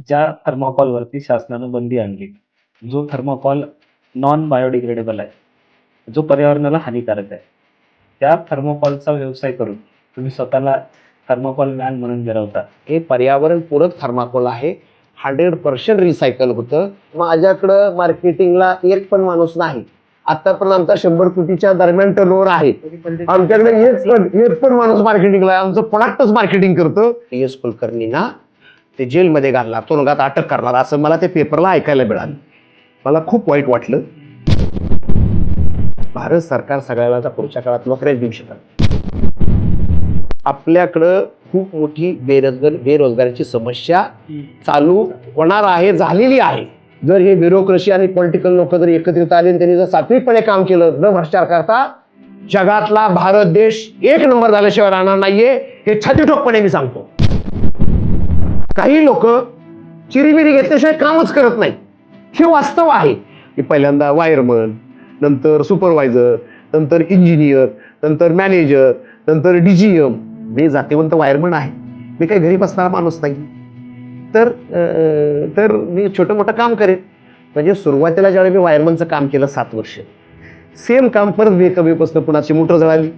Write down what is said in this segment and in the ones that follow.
ज्या थर्माकोलवरती शासनानं बंदी आणली, जो थर्माकोल नॉन बायोडिग्रेडेबल आहे, जो पर्यावरणाला हानिकारक आहे, त्या थर्माकोलचा व्यवसाय करून तुम्ही स्वतःला थर्माकोल मॅन म्हणून मिरवता. हे पर्यावरणपूरक थर्माकोल आहे. 100% रिसायकल होतं. माझ्याकडं मार्केटिंगला एक पण माणूस नाही. आतापर्यंत आमचा 100 कोटीच्या दरम्यान टर्नओव्हर आहे. आमच्याकडे एक पण माणूस मार्केटिंगला आहे. आमचं प्रोडक्टच मार्केटिंग करतो. PS कुलकर्णींना ते जेलमध्ये घालणार, तुरुंगात अटक करणार असं मला ते पेपरला ऐकायला मिळालं. मला खूप वाईट वाटलं. भारत सरकार सगळ्याला पुढच्या काळात नोकऱ्याच देऊ शकत. आपल्याकडं खूप मोठी बेरोजगारीची समस्या चालू होणार आहे, झालेली आहे. जर हे ब्युरोक्रेसी आणि पॉलिटिकल लोक जर एकत्रित आले आणि त्यांनी जर सात्विकपणे काम केलं न भ्रष्टाचार करता, जगातला भारत देश 1 नंबर झाल्याशिवाय राहणार नाहीये, हे छातीठोकपणे मी सांगतो. काही लोक चिरीमिरी घेतल्याशिवाय कामच करत नाही. हे वास्तव आहे की पहिल्यांदा वायरमन, नंतर सुपरवायझर, नंतर इंजिनियर, नंतर मॅनेजर, नंतर DGM. मी जातीवंत वायरमन आहे. मी काही घरी बसणारा माणूस नाही. तर मी छोटं मोठं काम करेन. म्हणजे सुरुवातीला ज्यावेळी मी वायरमनचं काम केलं 7 वर्ष, सेम काम परत मी कमी बसलं. कुणाची मोटर जळाली,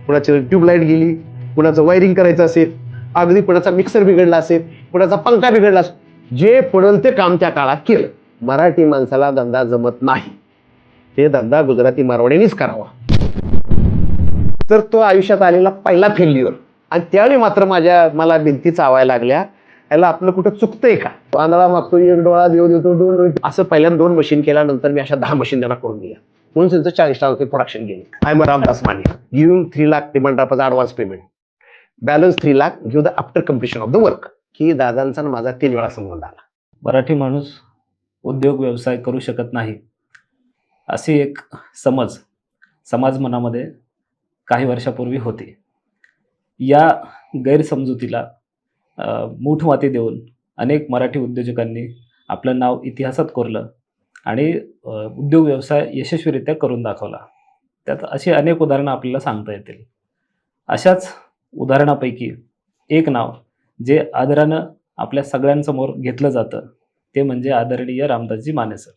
कुणाची ट्यूबलाईट गेली, कुणाचं वायरिंग करायचं असेल, अगदी कुणाचा मिक्सर बिघडला असेल, कुणाचा पंखा बिघडला असेल, जे पडेल ते काम त्या काळात केलं. मराठी माणसाला धंदा जमत नाही. ते धंदा गुजराती मारवाडीनेच करावा. तर तो आयुष्यात आलेला पहिला फेल्युअर. आणि त्यावेळी मात्र मला भिंती चावायला लागल्या. याला आपलं कुठं चुकतंय का? आंधळा मागतो, 1 डोळा देव देतो, 2 डोळे. असं पहिल्यांदा 2 मशीन केल्यानंतर मी अशा 10 मशीन त्यांना करून दिल्या. म्हणून त्यांचं 40 लाख प्रोडक्शन गेले. I am Ramdas Mane, giving 3 lakh payment of advance payment, balance 3 lakh give the after completion of the work. की दादांचा माझा 3 वेळा संबंध आला. मराठी माणूस उद्योग व्यवसाय करू शकत नाही, अशी एक समाज मनामध्ये काही वर्षापूर्वी होती. या गैरसमजुतीला मूठमाती देऊन अनेक मराठी उद्योजकांनी आपलं नाव इतिहासात कोरलं आणि उद्योग व्यवसाय यशस्वीरित्या करून दाखवला. त्यात अशी अनेक उदाहरणं आपल्याला सांगता येतील. अशाच उदाहरणापैकी एक नाव जे आदरानं आपल्या सगळ्यांसमोर घेतलं जातं ते म्हणजे आदरणीय रामदासजी माने सर.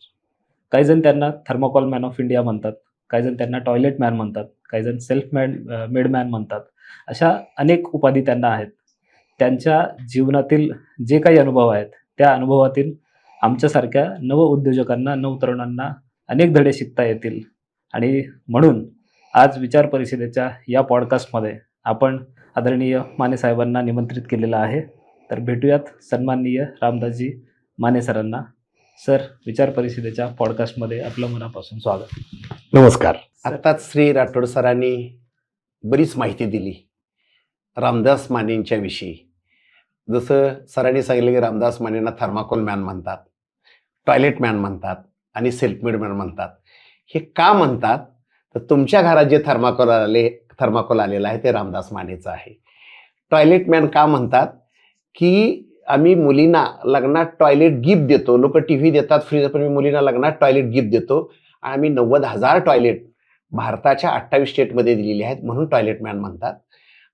काही जण त्यांना थर्माकोल मॅन ऑफ इंडिया म्हणतात, काही जण त्यांना टॉयलेट मॅन म्हणतात, काही जण सेल्फ मेड मॅन म्हणतात. अशा अनेक उपाधी त्यांना आहेत. त्यांच्या जीवनातील जे काही अनुभव आहेत त्या अनुभवातील आमच्यासारख्या नवउद्योजकांना, नवतरुणांना अनेक धडे शिकता येतील. आणि म्हणून आज विचार परिषदेच्या या पॉडकास्टमध्ये आपण आदरणीय माने साहेबांना निमंत्रित केलेलं आहे. तर भेटूयात सन्माननीय रामदासजी माने सरांना. सर, विचार परिषदेच्या पॉडकास्टमध्ये आपलं मनापासून स्वागत. नमस्कार. आत्ताच श्री राठोड सरांनी बरीच माहिती दिली रामदास मानेंच्या विषयी. जसं सरांनी सांगितलं की रामदास मानेंना थर्माकोल मॅन म्हणतात, टॉयलेट मॅन म्हणतात आणि सेल्फ मेड मॅन म्हणतात. हे का म्हणतात? तर तुमच्या घरात जे थर्माकोल आलेलं आहे ते रामदास मानेचं आहे. टॉयलेट मॅन का म्हणतात? की आम्ही मुलींना लग्नात टॉयलेट गिफ्ट देतो. लोक TV देतात, फ्री, पण मी मुलींना लग्नात टॉयलेट गिफ्ट देतो. आम्ही 90,000 टॉयलेट भारताच्या 28 स्टेटमध्ये दिलेली आहेत, म्हणून टॉयलेट मॅन म्हणतात.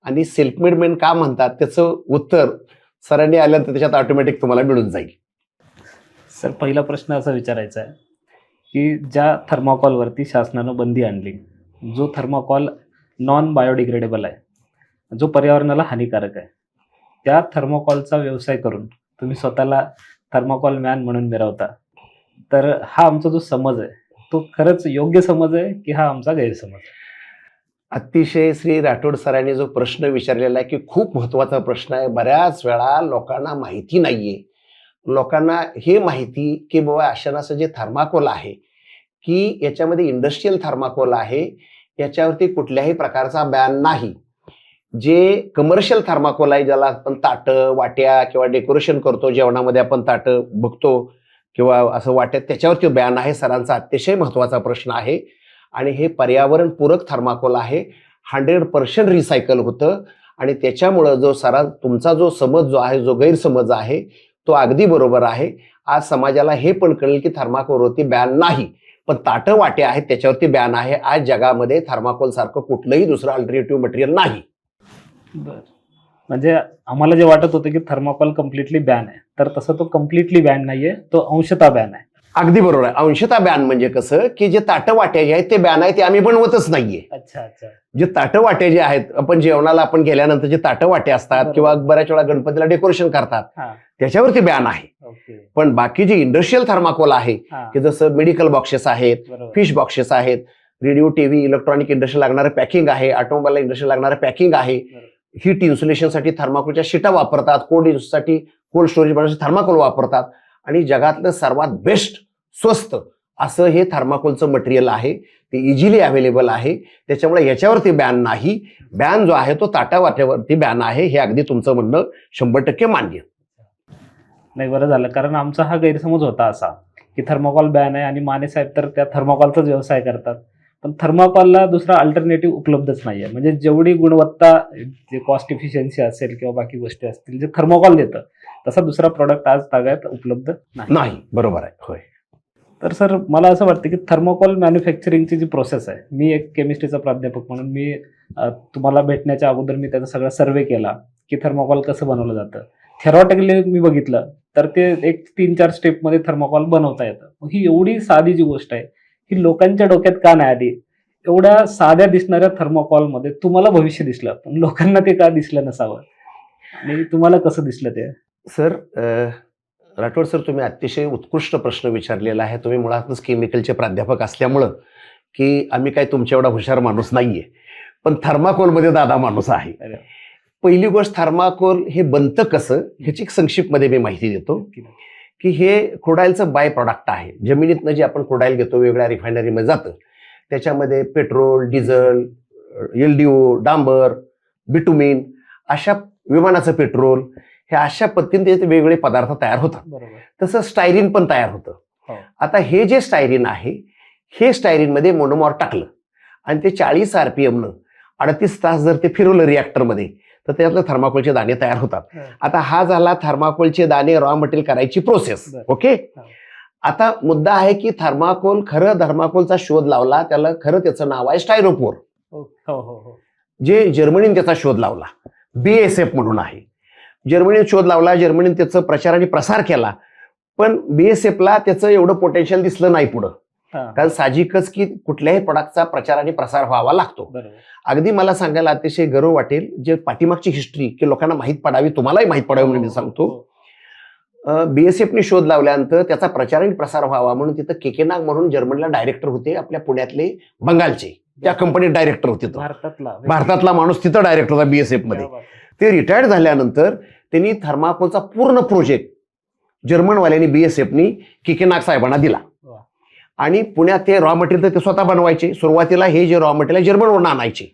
आणि सेल्फ मेड मॅन का म्हणतात त्याचं उत्तर सरांनी आल्यानंतर त्याच्यात ऑटोमॅटिक तुम्हाला मिळून जाईल. सर, पहिला प्रश्न असा विचारायचा आहे की ज्या थर्माकोलवरती शासनानं बंदी आणली, जो थर्माकोल नॉन बायोडिग्रेडेबल आहे, जो पर्यावरणाला हानिकारक आहे, त्या थर्माकोलचा व्यवसाय करून तुम्ही स्वतःला थर्माकोल मॅन म्हणून मिरवता. तर हा आमचा जो समज आहे तो खरंच योग्य समज आहे की हा आमचा गैरसमज? अतिशय श्री राठोड सरांनी जो प्रश्न विचारलेला आहे की खूप महत्त्वाचा प्रश्न आहे. बऱ्याच वेळा लोकांना माहिती नाहीये. लोकांना हे माहिती की बाबा अशाचं जे थर्माकोल आहे की याच्यामध्ये इंडस्ट्रियल थर्माकोल आहे, याच्यावरती कुठल्याही प्रकारचा बॅन नाही. जे कमर्शियल थर्माकोल आहे, ज्याला आपण ताटं, वाट्या किंवा डेकोरेशन करतो, जेवणामध्ये आपण ताटं बघतो किंवा असं वाट्यात, त्याच्यावरती बॅन आहे. सरांचा अतिशय महत्त्वाचा प्रश्न आहे. आणि हे पर्यावरणपूरक थर्माकोल आहे. 100% रिसायकल होतं. आणि त्याच्यामुळं तुमचा जो समज जो आहे, जो गैरसमज आहे, तो अगदी बरोबर आहे. आज समाजाला हे पण कळेल की थर्माकोलवरती बॅन नाही, पण ताटं वाट्या आहेत त्याच्यावरती बॅन आहे. आज जगामध्ये थर्माकोल सारखं कुठलंही दुसरं अल्टरनेटिव्ह मटेरियल नाही. बरं, म्हणजे आम्हाला जे वाटत होतं की थर्माकोल कम्प्लिटली बॅन आहे, तर तसं तो कम्प्लिटली बॅन नाहीये, तो अंशतः बॅन आहे. अगदी बरोबर आहे. अंशतः बॅन म्हणजे कसं की जे ताटं वाटे जे आहेत ते बॅन आहे, ते आम्ही बनवतच नाहीये. अच्छा अच्छा. जे ताटं वाटे जे आहेत, आपण जेवणाला आपण गेल्यानंतर जे ताटं वाटे असतात बरोबर. किंवा बऱ्याच वेळा गणपतीला डेकोरेशन करतात हा. त्याच्यावरती बॅन आहे. ओके. पण बाकी जे इंडस्ट्रियल थर्माकोल आहे हा. की जसं मेडिकल बॉक्सेस आहेत, बरोबर. फिश बॉक्सेस आहेत, रेडिओ टीव्ही इलेक्ट्रॉनिक इंडस्ट्री लागणारं पॅकिंग आहे, ऑटोमोबाईल इंडस्ट्री लागणारं पॅकिंग आहे, बरोबर. हीट इन्सुलेशनसाठी थर्माकोलच्या शीटा वापरतात, कोल्ड कोल्ड स्टोरेज बनवण्यासाठी थर्माकोल वापरतात आणि जगातलं सर्वात बेस्ट स्वस्त असं हे थर्माकोलचं मटेरियल आहे. ते इझिली अवेलेबल आहे, त्याच्यामुळे याच्यावरती बॅन नाही. बॅन जो आहे तो ताटावाट्यावरती बॅन आहे. हे अगदी तुमचं म्हणणं 100% मान्य. नाही, बरं झालं, कारण आमचा हा गैरसमज होता असा की थर्माकोल बॅन आहे आणि माने साहेब तर त्या थर्माकोलचाच व्यवसाय करतात. पण थर्माकोलला दुसरा अल्टरनेटिव्ह उपलब्धच नाहीये. म्हणजे जेवढी गुणवत्ता, जे कॉस्ट इफिशियन्सी असेल किंवा बाकी गोष्टी असतील जे थर्माकोल देतं, तसा दुसरा प्रोडक्ट आज तागायत उपलब्ध नाही. बरोबर आहे. होय. तर सर, मला असं वाटतं की थर्माकोल मॅन्युफॅक्चरिंगची जी प्रोसेस आहे, मी एक केमिस्ट्रीचा प्राध्यापक म्हणून मी तुम्हाला भेटण्याच्या अगोदर मी त्याचा सगळा सर्वे केला की थर्माकोल कसं बनवलं जातं. थेरॉटिकली मी बघितलं तर ते एक 3-4 स्टेपमध्ये थर्माकोल बनवता येतं. मग ही एवढी साधी जी गोष्ट आहे ही लोकांच्या डोक्यात का नाही आली? एवढ्या साध्या दिसणाऱ्या थर्माकोलमध्ये तुम्हाला भविष्य दिसलं, पण लोकांना ते का दिसलं नसावं आणि तुम्हाला कसं दिसलं ते? सर, राठोड सर, तुम्ही अतिशय उत्कृष्ट प्रश्न विचारलेला आहे. तुम्ही मुळातच केमिकलचे प्राध्यापक असल्यामुळं की आम्ही काय तुमच्या एवढा हुशार माणूस नाहीये, पण थर्माकोलमध्ये दादा माणूस आहे. अरे, पहिली गोष्ट, थर्माकोल हे बनतं कसं ह्याची एक संक्षिप्तमध्ये मी माहिती देतो की हे क्रुडाईलचं बाय प्रॉडक्ट आहे. जमिनीतनं जे आपण क्रुडाईल घेतो वेगळ्या रिफायनरीमध्ये जातं, त्याच्यामध्ये पेट्रोल, डिझेल, एलडीओ, डांबर, बिटुमिन, अशा विमानाचं पेट्रोल, हे अशा पद्धतीने त्याचे वेगवेगळे पदार्थ तयार होतात. बरोबर. तसं स्टायरीन पण तयार होतं. हो. आता हे जे स्टायरीन आहे, हे स्टायरीनमध्ये मोनोमॉर टाकलं आणि ते 40 RPM 38 तास जर ते फिरवलं रिॲक्टरमध्ये, तर त्यातलं थर्माकोलचे दाणे तयार होतात. आता हा झाला थर्माकोलचे दाणे रॉ मटेरियल करायची प्रोसेस. ओके. आता मुद्दा आहे की थर्माकोलचा शोध लावला, त्याला खरं त्याचं नाव आहे स्टायरोपोर. जे जर्मनीने त्याचा शोध लावला, BASF म्हणून आहे. जर्मनीने शोध लावला, जर्मनीने त्याचा प्रचार आणि प्रसार केला, पण BASFला त्याचं एवढं पोटेन्शियल दिसलं नाही पुढं. कारण साहजिकच की कुठल्याही प्रोडक्टचा प्रचार आणि प्रसार व्हावा लागतो. अगदी मला सांगायला अतिशय गर्व वाटेल, जे पाठीमागची हिस्ट्री की लोकांना माहीत पडावी, तुम्हालाही माहीत पडावी म्हणून मी सांगतो. BASFने शोध लावल्यानंतर त्याचा प्रचार आणि प्रसार व्हावा म्हणून तिथं केकेनाग म्हणून जर्मनीला डायरेक्टर होते, आपल्या पुण्यातले बंगालचे, त्या कंपनीत डायरेक्टर होते. भारतातला माणूस तिथं डायरेक्टर होता BASF मध्ये. ते रिटायर्ड झाल्यानंतर त्यांनी थर्माकोलचा पूर्ण प्रोजेक्ट जर्मनवाल्यांनी BASFनी केकेनाग साहेबांना दिला आणि पुण्यात ते रॉ मटेरियल तर ते स्वतः बनवायचे. सुरुवातीला हे जे रॉ मटेरियल जर्मनवरून आणायचे,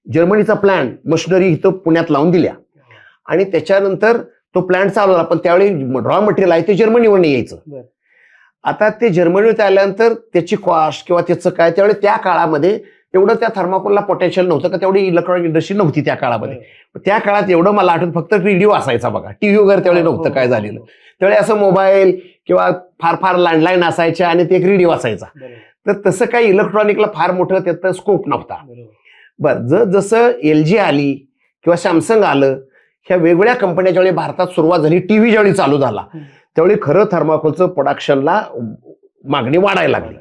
जर्मनीचा प्लांट मशिनरी इथं पुण्यात लावून दिल्या आणि त्याच्यानंतर तो प्लांट चालवला. पण त्यावेळी रॉ मटेरियल आहे ते जर्मनीवरून यायचं. आता ते जर्मनीत आल्यानंतर त्याची कॉस्ट किंवा त्याचं काय, त्यावेळी त्या काळामध्ये एवढं त्या थर्माकोलला पोटेन्शियल नव्हतं, का तेवढी इलेक्ट्रॉनिक इंडस्ट्री नव्हती त्या काळामध्ये. त्या काळात एवढं मला आठवत फक्त रेडिओ असायचा बघा, टीव्ही वगैरे त्यावेळी नव्हतं काय झालेलं. त्यावेळी असं मोबाईल किंवा फार फार लँडलाईन असायच्या आणि ते एक रेडिओ असायचा. तर तसं काही इलेक्ट्रॉनिकला फार मोठं त्याचं स्कोप नव्हता. बरं, जसं LG आली किंवा सॅमसंग आलं, ह्या वेगवेगळ्या कंपन्याच्या वेळी भारतात सुरुवात झाली, टीव्ही ज्यावेळी चालू झाला त्यावेळी खरं थर्माकोलचं प्रोडक्शनला मागणी वाढायला लागली.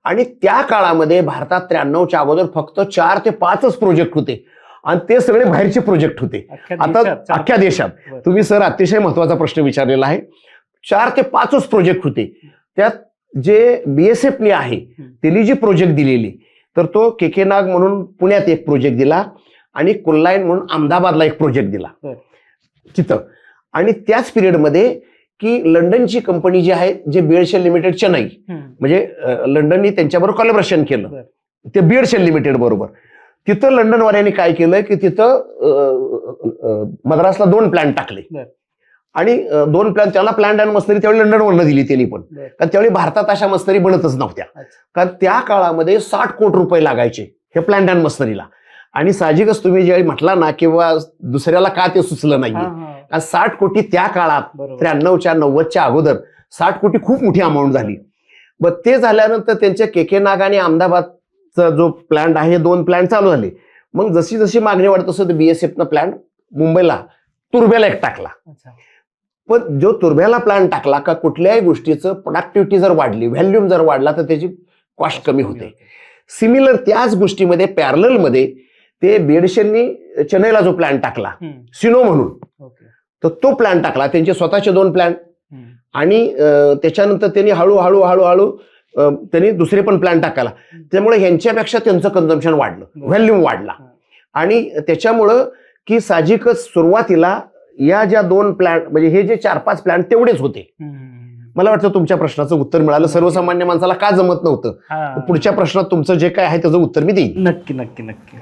आणि त्या काळामध्ये भारतात 93च्या अगोदर फक्त 4 ते 5च प्रोजेक्ट होते आणि ते सगळे बाहेरचे प्रोजेक्ट होते. आता अख्ख्या देशात. तुम्ही सर अतिशय महत्वाचा प्रश्न विचारलेला आहे. 4 ते 5च प्रोजेक्ट होते. त्यात जे BASFने आहे त्यांनी जी प्रोजेक्ट दिलेली, तर तो केकेनाग म्हणून पुण्यात एक प्रोजेक्ट दिला आणि कोल्लाईन म्हणून अहमदाबादला एक प्रोजेक्ट दिला तिथं. आणि त्याच पिरियडमध्ये की लंडनची कंपनी जी आहे, जे BASF लिमिटेड चेन्नई, म्हणजे लंडननी त्यांच्याबरोबर कोलॅबोरेशन केलं ते BASF लिमिटेड बरोबर. तिथं लंडनवाल्यांनी काय केलं की तिथं मद्रासला 2 प्लॅन्ट टाकले आणि 2 प्लॅन्ट, त्याला प्लॅन्ट अँड मशिनरी त्यावेळी लंडनवरनं दिली त्यांनी पण, कारण त्यावेळी भारतात अशा मशिनरी बनतच नव्हत्या. कारण त्या काळामध्ये 60 कोटी रुपये लागायचे हे प्लॅन्ट अँड मशिनरीला. आणि साहजिकच तुम्ही ज्यावेळी म्हटला ना किंवा दुसऱ्याला का ते सुचलं नाहीये, कारण 60 कोटी त्या काळात 93च्या 90च्या अगोदर 60 कोटी खूप मोठी अमाऊंट झाली. मग ते झाल्यानंतर त्यांच्या केकेनाग आणि अहमदाबादचा जो प्लॅन्ट आहे, 2 प्लॅन्ट चालू झाले. मग जशी जशी मागणी वाढत तसं BASFनं प्लॅन्ट मुंबईला तुर्बेला एक टाकला. पण जो तुर्भ्याला प्लॅन टाकला का कुठल्याही गोष्टीचं प्रोडक्टिव्हिटी जर वाढली, व्हॅल्यूम जर वाढला तर त्याची कॉस्ट कमी होते. सिमिलर त्याच गोष्टीमध्ये पॅरललमध्ये ते बीएडशीएलनी चेन्नईला जो प्लॅन टाकला सिनो म्हणून, तर तो प्लॅन टाकला, त्यांचे स्वतःचे 2 प्लॅन, आणि त्याच्यानंतर त्यांनी हळूहळू त्यांनी दुसरे पण प्लॅन टाकायला. त्यामुळे ह्यांच्यापेक्षा त्यांचं कन्झम्पशन वाढलं, व्हॅल्यूम वाढला. आणि त्याच्यामुळं की साहजिकच सुरुवातीला या ज्या 2 प्लॅन म्हणजे हे जे 4-5 प्लॅन तेवढेच होते. मला वाटतं तुमच्या प्रश्नाचं उत्तर मिळालं. सर्वसामान्य माणसाला का जमत नव्हतं, पुढच्या प्रश्नात तुमचं जे काय आहे त्याचं उत्तर मी देईन. नक्की नक्की नक्की.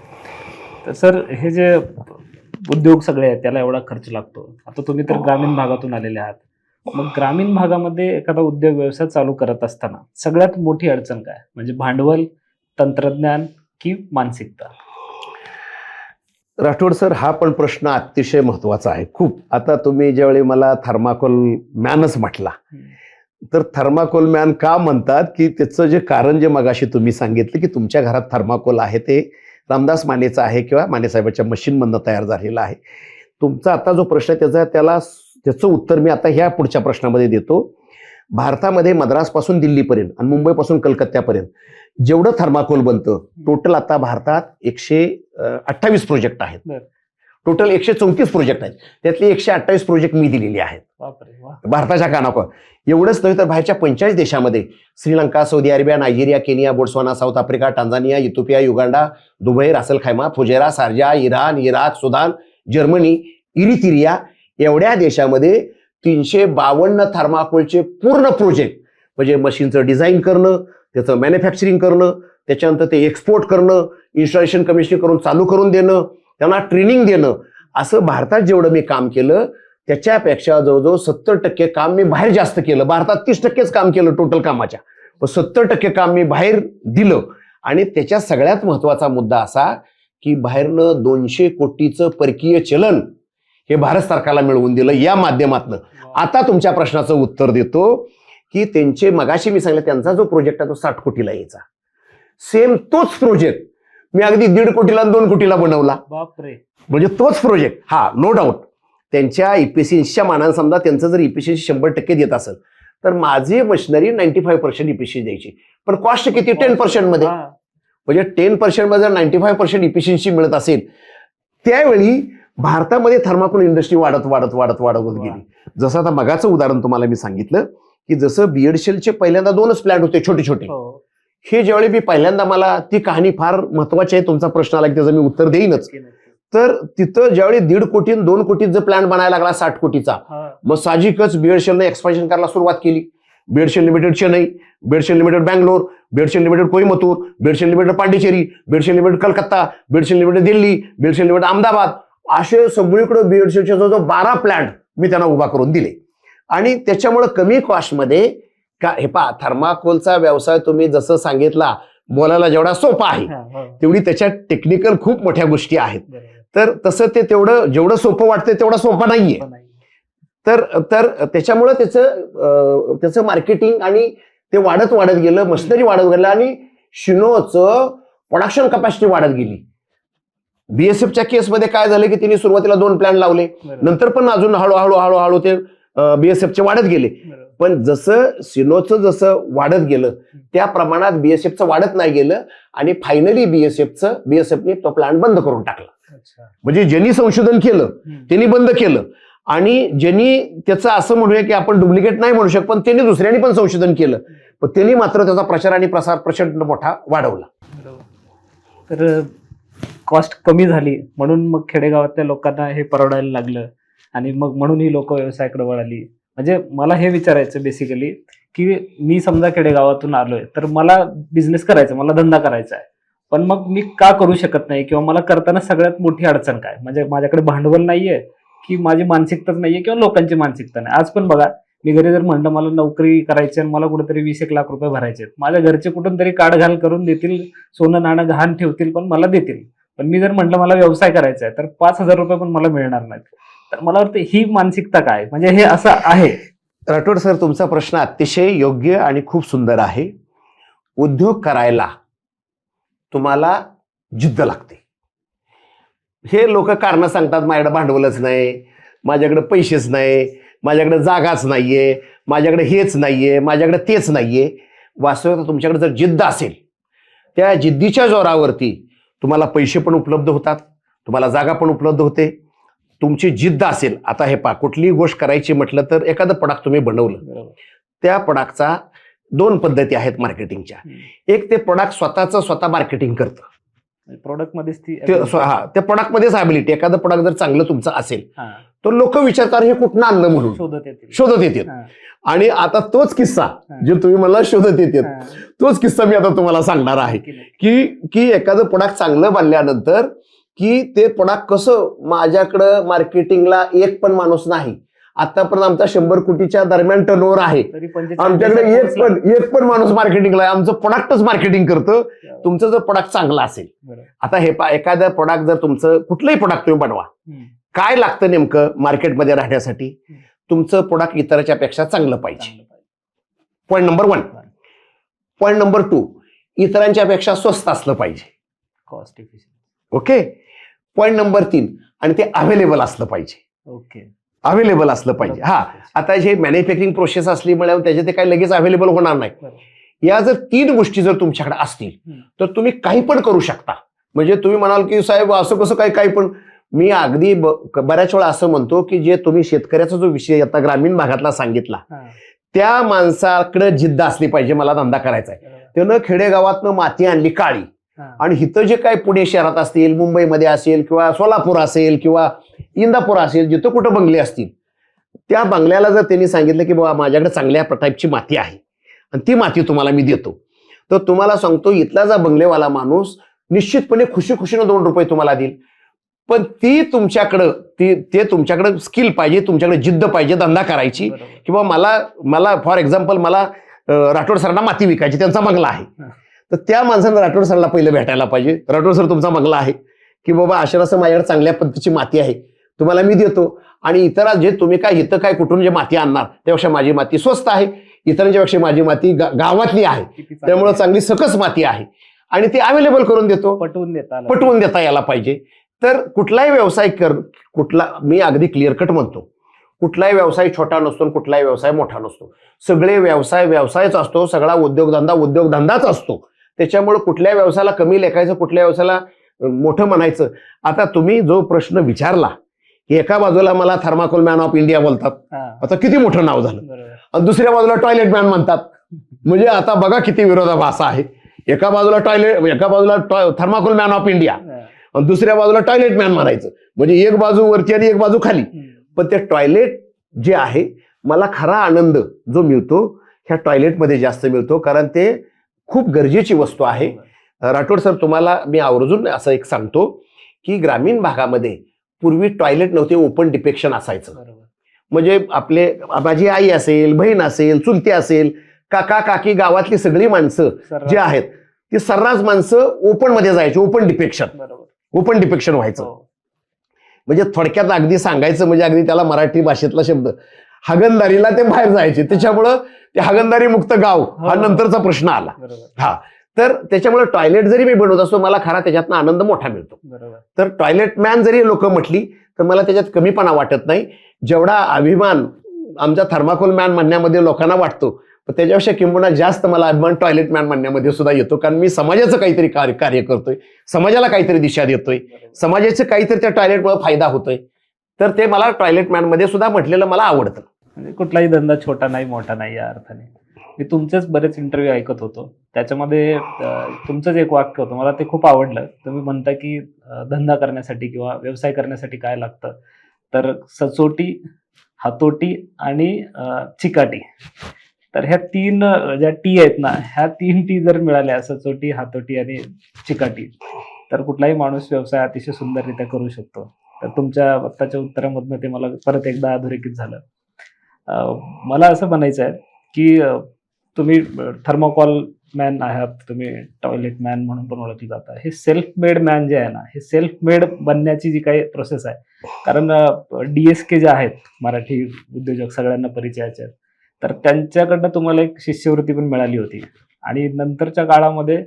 तर सर, हे जे उद्योग सगळे आहेत त्याला एवढा खर्च लागतो. आता तुम्ही तर ग्रामीण भागातून आलेले आहात. मग ग्रामीण भागामध्ये एखादा उद्योग व्यवसाय चालू करत असताना सगळ्यात मोठी अडचण काय? म्हणजे भांडवल, तंत्रज्ञान की मानसिकता? राठोड सर, हा पण प्रश्न अतिशय महत्वाचा आहे खूप. आता तुम्ही ज्यावेळी मला थर्माकोल मॅनच म्हटला, तर थर्माकोल मॅन का म्हणतात की त्याचं जे कारण जे मगाशी तुम्ही सांगितलं की तुमच्या घरात थर्माकोल आहे ते रामदास मानेचं आहे किंवा मानेसाहेबाच्या मशीनमधनं तयार झालेलं आहे. तुमचा आता जो प्रश्न आहे त्याचं उत्तर मी आता ह्या पुढच्या प्रश्नामध्ये देतो. भारतामध्ये मद्रासपासून दिल्लीपर्यंत आणि मुंबईपासून कलकत्त्यापर्यंत जेवढं थर्माकोल बनतं, टोटल आता भारतात 128 प्रोजेक्ट आहेत. टोटल 134 प्रोजेक्ट आहेत, त्यातले 128 प्रोजेक्ट मी दिलेले आहेत भारताच्या कानाकोर. एवढंच नव्हे तर बाहेरच्या 45 देशामध्ये Sri Lanka, Saudi Arabia, Nigeria, Kenya, Botswana, South Africa, Tanzania, Ethiopia, Uganda, Dubai, Ras al Khaimah, Fujairah, Sharjah, Iran, Iraq, Sudan, Germany, Eritrea एवढ्या देशामध्ये 352 थर्माकोलचे पूर्ण प्रोजेक्ट, म्हणजे मशीनचं डिझाईन करणं, त्याचं मॅन्युफॅक्चरिंग करणं, त्याच्यानंतर ते एक्सपोर्ट करणं, इन्स्टॉलेशन कमिशनिंग करून चालू करून देणं, त्यांना ट्रेनिंग देणं, असं भारतात जेवढं मी काम केलं त्याच्यापेक्षा जवळजवळ 70% काम मी बाहेर जास्त केलं. भारतात 30%च काम केलं टोटल कामाच्या, पण 70% काम मी बाहेर दिलं. आणि त्याच्या सगळ्यात महत्वाचा मुद्दा असा की बाहेरनं 200 कोटीचं परकीय चलन हे भारत सरकारला मिळवून दिलं या माध्यमातून. आता तुमच्या प्रश्नाचं उत्तर देतो की त्यांचे मगाशी मी सांगितलं त्यांचा जो प्रोजेक्ट आहे तो 60 कोटीला यायचा. सेम तोच प्रोजेक्ट मी अगदी 1.5 कोटीला 2 कोटीला बनवला. बापरे. म्हणजे तोच प्रोजेक्ट. हा, नो डाऊट त्यांच्या इफिशियन्सीच्या मानाने समजा त्यांचं जर इफिशियन्सी 100% देत असेल तर माझी मशिनरी 95% इफिशियन्सी द्यायची, पण कॉस्ट किती? 10% मध्ये. म्हणजे 10% मध्ये जर 95% इफिशियन्सी मिळत असेल, त्यावेळी भारतामध्ये थर्माकोल इंडस्ट्री वाढत गेली. जसं आता मगाचं उदाहरण तुम्हाला मी सांगितलं की जसं बीएडशीएलचे पहिल्यांदा 2च प्लॅन्ट होते छोटे छोटे. हे ज्यावेळी मी पहिल्यांदा, मला ती कहाणी फार महत्वाची आहे, तुमचा प्रश्न आला की त्याचं मी उत्तर देईनच. तर तिथं ज्यावेळी 1.5 कोटी 2 कोटीचा प्लॅन बनायला लागला 60 कोटीचा, मग साहजिकच बीएडशीएलने एक्सपान्शन करायला सुरुवात केली. बीएडशीएल लिमिटेड चेन्नई, बीएडशीएल लिमिटेड बँगलोर, बीएडशीएल लिमिटेड कोईमतूर, बीएडशीएल लिमिटेड पांडिचेरी, बीएडशीएल लिमिटेड कलकत्ता, बीएडशीएल लिमिटेड दिल्ली, बीएडशीएल लिमिटेड अहमदाबाद, असे सगळीकडे बीएडशीएलचे जो 12 प्लॅन्ट मी त्यांना उभा करून दिले. आणि त्याच्यामुळे कमी कॉस्टमध्ये हे पहा, थर्माकोलचा व्यवसाय तुम्ही जसं सांगितला बोलायला जेवढा सोपा आहे तेवढी त्याच्यात टेक्निकल खूप मोठ्या गोष्टी आहेत. तर तसं ते तेवढं जेवढं सोपं वाटतं तेवढं सोपं नाहीये. तर त्याच्यामुळं त्याचं मार्केटिंग आणि ते वाढत गेलं, मशिनरी वाढत गेलं आणि शिनोचं प्रोडक्शन कपॅसिटी वाढत गेली. बीएसएफच्या केसमध्ये काय झालं की त्यांनी सुरुवातीला 2 प्लॅन लावले, नंतर पण अजून हळूहळू ते बीएसएफचे वाढत गेले. पण जसं सिनोचं जसं वाढत गेलं त्या प्रमाणात बीएसएफचं वाढत नाही गेलं आणि फायनली बीएसएफने तो प्लॅन बंद करून टाकला. म्हणजे ज्यांनी संशोधन केलं त्यांनी बंद केलं आणि ज्यांनी त्याचं असं म्हणूया की आपण डुप्लिकेट नाही म्हणू शकत, पण त्यांनी दुसऱ्यांनी पण संशोधन केलं, पण त्यांनी मात्र त्याचा प्रचार आणि प्रसार प्रचंड मोठा वाढवला. तर कॉस्ट कमी झाली म्हणून मग खेडेगावातल्या लोकांना हे परवडायला लागलं आणि मग म्हणून ही लोक व्यवसायाकडे वळाली. म्हणजे मला हे विचारायचं बेसिकली की मी समजा खेडेगावातून आलोय तर मला बिझनेस करायचा, मला धंदा करायचा आहे, पण मग मी का करू शकत नाही किंवा मला करताना सगळ्यात मोठी अडचण काय? म्हणजे माझ्याकडे भांडवल नाहीये की माझी मानसिकताच नाहीये किंवा लोकांची मानसिकता नाही. आज पण बघा, मी घरी जर म्हणलं मला नोकरी करायची आणि मला कुठेतरी 20-1 लाख रुपये भरायचे, माझ्या घरचे कुठून तरी काढघाल करून देतील, सोनं नाणं गहाण ठेवतील, पण मला देतील. पण मी जर म्हटलं मला व्यवसाय करायचा आहे तर 5,000 रुपये पण मला मिळणार नाहीत. तर मला वाटतं ही मानसिकता काय, म्हणजे हे असं आहे. राठोड सर, तुमचा प्रश्न अतिशय योग्य आणि खूप सुंदर आहे. उद्योग करायला तुम्हाला जिद्द लागते. हे लोक कारण सांगतात माझ्याकडे भांडवलच नाही, माझ्याकडे पैसेच नाही, माझ्याकडे जागाच नाहीये, माझ्याकडे हेच नाहीये, माझ्याकडे तेच नाहीये. वास्तविकता तुमच्याकडे जर जिद्द असेल, त्या जिद्दीच्या जोरावरती तुम्हाला पैसे पण उपलब्ध होतात, तुम्हाला जागा पण उपलब्ध होते. तुमची जिद्द असेल, आता हे पहा, कुठलीही गोष्ट करायची म्हटलं तर एखादं प्रोडक्ट तुम्ही बनवलं, त्या प्रोडक्टचा 2 पद्धती आहेत मार्केटिंगच्या. एक ते प्रोडक्ट स्वतः मार्केटिंग करतं, प्रोडक्ट मध्येच ती त्या प्रोडक्ट मध्येच ॲबिलिटी. एखादं प्रोडक्ट जर चांगलं तुमचं असेल तर लोक विचारतात हे कुठनं आणलं म्हणून, शोधत येतात. आणि आता तोच किस्सा जे तुम्ही मला शोधत येतात, तोच किस्सा मी आता तुम्हाला सांगणार आहे की एखादं प्रोडक्ट चांगलं बनल्यानंतर की ते प्रोडक्ट कसं, माझ्याकडं मार्केटिंगला एक पण माणूस नाही. आतापर्यंत आमचा 100 कोटीच्या दरम्यान टर्नओव्हर आहे, आमच्याकडे एक पण माणूस मार्केटिंगला आहे. आमचं प्रोडक्टच मार्केटिंग करतं. तुमचं जर प्रोडक्ट चांगलं असेल, आता हे एखादं प्रोडक्ट जर तुमचं, कुठलंही प्रोडक्ट तुम्ही बनवा, काय लागतं नेमकं मार्केटमध्ये राहण्यासाठी? तुमचं प्रोडक्ट इतरांच्या पेक्षा चांगलं पाहिजे. Point number 1. पॉईंट नंबर 2, इतरांच्या पेक्षा स्वस्त असलं पाहिजे. Cost efficient. Okay. Point number 3, आणि ते अवेलेबल असलं पाहिजे. ओके. अवेलेबल असलं पाहिजे. हा, आता जे मॅन्युफॅक्चरिंग प्रोसेस असल्यामुळे त्याचे ते काही लगेच अवेलेबल होणार नाही. या जर 3 गोष्टी जर तुमच्याकडे असतील तर तुम्ही काही पण करू शकता. म्हणजे तुम्ही म्हणाल की साहेब असं कसं काही पण, मी अगदी बऱ्याच वेळा असं म्हणतो की जे तुम्ही शेतकऱ्याचा जो विषय आता ग्रामीण भागातला सांगितला, त्या माणसाकडे जिद्द असली पाहिजे. मला धंदा करायचा आहे, त्यानं खेडेगावातनं माती आणली काळी, आणि इथं जे काही पुणे शहरात असतील, मुंबईमध्ये असेल किंवा सोलापूर असेल किंवा इंदापूर असेल, जिथं कुठं बंगले असतील, त्या बंगल्याला जर त्यांनी सांगितलं की बाबा माझ्याकडे चांगल्या टाईपची माती आहे आणि ती माती तुम्हाला मी देतो, तर तुम्हाला सांगतो इथला जा बंगलेवाला माणूस निश्चितपणे खुशीखुशीनं 2 रुपये तुम्हाला देईल. पण ती तुमच्याकडं ते तुमच्याकडे स्किल पाहिजे, तुमच्याकडे जिद्द पाहिजे धंदा करायची. किंवा मला फॉर एक्झाम्पल मला राठोड सरांना माती विकायची, त्यांचा बंगला आहे, तर त्या माणसानं राठोड सरांना पहिलं भेटायला पाहिजे. राठोड सर तुमचा बंगला आहे की बाबा अशा माझ्याकडे चांगल्या पद्धतीची माती आहे, तुम्हाला मी देतो. आणि इतरा जे तुम्ही काय इथं काय कुठून जे माती आणणार त्यापेक्षा माझी माती स्वस्त आहे, इतरांच्या पेक्षा माझी माती गावातली आहे, त्यामुळे चांगली सकस माती आहे आणि ती अवेलेबल करून देतो. पटवून देता यायला पाहिजे. तर कुठलाही व्यवसाय मी अगदी क्लिअर कट म्हणतो, कुठलाही व्यवसाय छोटा नसतो आणि कुठलाही व्यवसाय मोठा नसतो. सगळे व्यवसायच असतो, सगळा उद्योगधंदाच असतो. त्याच्यामुळे कुठल्या व्यवसायाला कमी लेखायचं, कुठल्या व्यवसायाला मोठं म्हणायचं. आता तुम्ही जो प्रश्न विचारला की एका बाजूला मला थर्माकोल मॅन ऑफ इंडिया बोलतात, आता किती मोठं नाव झालं, आणि दुसऱ्या बाजूला टॉयलेट मॅन म्हणतात. म्हणजे आता बघा किती विरोधाभास आहे. एका बाजूला थर्माकोल मॅन ऑफ इंडिया आणि दुसऱ्या बाजूला टॉयलेट मॅन म्हणायचं, म्हणजे एक बाजू वरती आणि एक बाजू खाली. पण ते टॉयलेट जे आहे, मला खरा आनंद जो मिळतो ह्या टॉयलेटमध्ये जास्त मिळतो, कारण ते खूप गरजेची वस्तू आहे. राठोड सर, तुम्हाला मी आवर्जून असं एक सांगतो की ग्रामीण भागामध्ये पूर्वी टॉयलेट नव्हते, ओपन डिपेक्शन असायचं. म्हणजे माझी आई असेल, बहीण असेल, चुलती असेल, काका काकी, गावातली सगळी माणसं जे आहेत ती सर्रास माणसं ओपन मध्ये जायची. ओपन डिपेक्शन व्हायचं. म्हणजे थोडक्यात अगदी सांगायचं म्हणजे अगदी त्याला मराठी भाषेतला शब्द हागणदारीला ते बाहेर जायचे. त्याच्यामुळं ते हागणदारी मुक्त गाव हा नंतरचा प्रश्न आला. हा, तर त्याच्यामुळे टॉयलेट जरी मी बनवत असतो मला खरा त्याच्यातनं आनंद मोठा मिळतो. तर टॉयलेट मॅन जरी लोक म्हटली तर मला त्याच्यात कमीपणा वाटत नाही. जेवढा अभिमान आमच्या थर्माकोल मॅन म्हणण्यामध्ये लोकांना वाटतो, पण त्याच्यापेक्षा किंबहुना जास्त मला अभिमान टॉयलेट मॅन म्हणण्यामध्ये सुद्धा येतो. कारण मी समाजाचं काहीतरी कार्य करतोय, समाजाला काहीतरी दिशा देतोय, समाजाचं काहीतरी त्या टॉयलेटमुळे फायदा होतोय. तर ते मला टॉयलेट मॅन मध्ये सुद्धा म्हटलेलं मला आवडतं. म्हणजे कुठलाही धंदा छोटा नाही मोठा नाही या अर्थाने. मी तुमचेच बरेच इंटरव्ह्यू ऐकत होतो, त्याच्यामध्ये तुमचंच एक वाक्य होतं, मला ते खूप आवडलं. तुम्ही म्हणता की धंदा करण्यासाठी किंवा व्यवसाय करण्यासाठी काय लागतं, तर सचोटी, हातोटी आणि चिकाटी. तर ह्या 3 ज्या टी आहेत ना, ह्या 3 टी जर मिळाल्या, सचोटी, हातोटी आणि चिकाटी, तर कुठलाही माणूस व्यवसाय अतिशय सुंदररित्या करू शकतो. तर तुमच्या आत्ताच्या उत्तरामधनं ते मला परत एकदा अधोरेखित झालं. मला असं म्हणायचं आहे की तुम्ही थर्माकोल मॅन आहात, तुम्ही टॉयलेट मॅन म्हणून पण ओळखलं जाता. हे सेल्फ मेड मॅन जे आहे ना, हे सेल्फ मेड बनण्याची जी काही प्रोसेस आहे, कारण DSK जे आहेत मराठी उद्योजक सगळ्यांना परिचयाचे आहेत, तर त्यांच्याकडनं तुम्हाला एक शिष्यवृत्ती पण मिळाली होती. आणि नंतरच्या काळामध्ये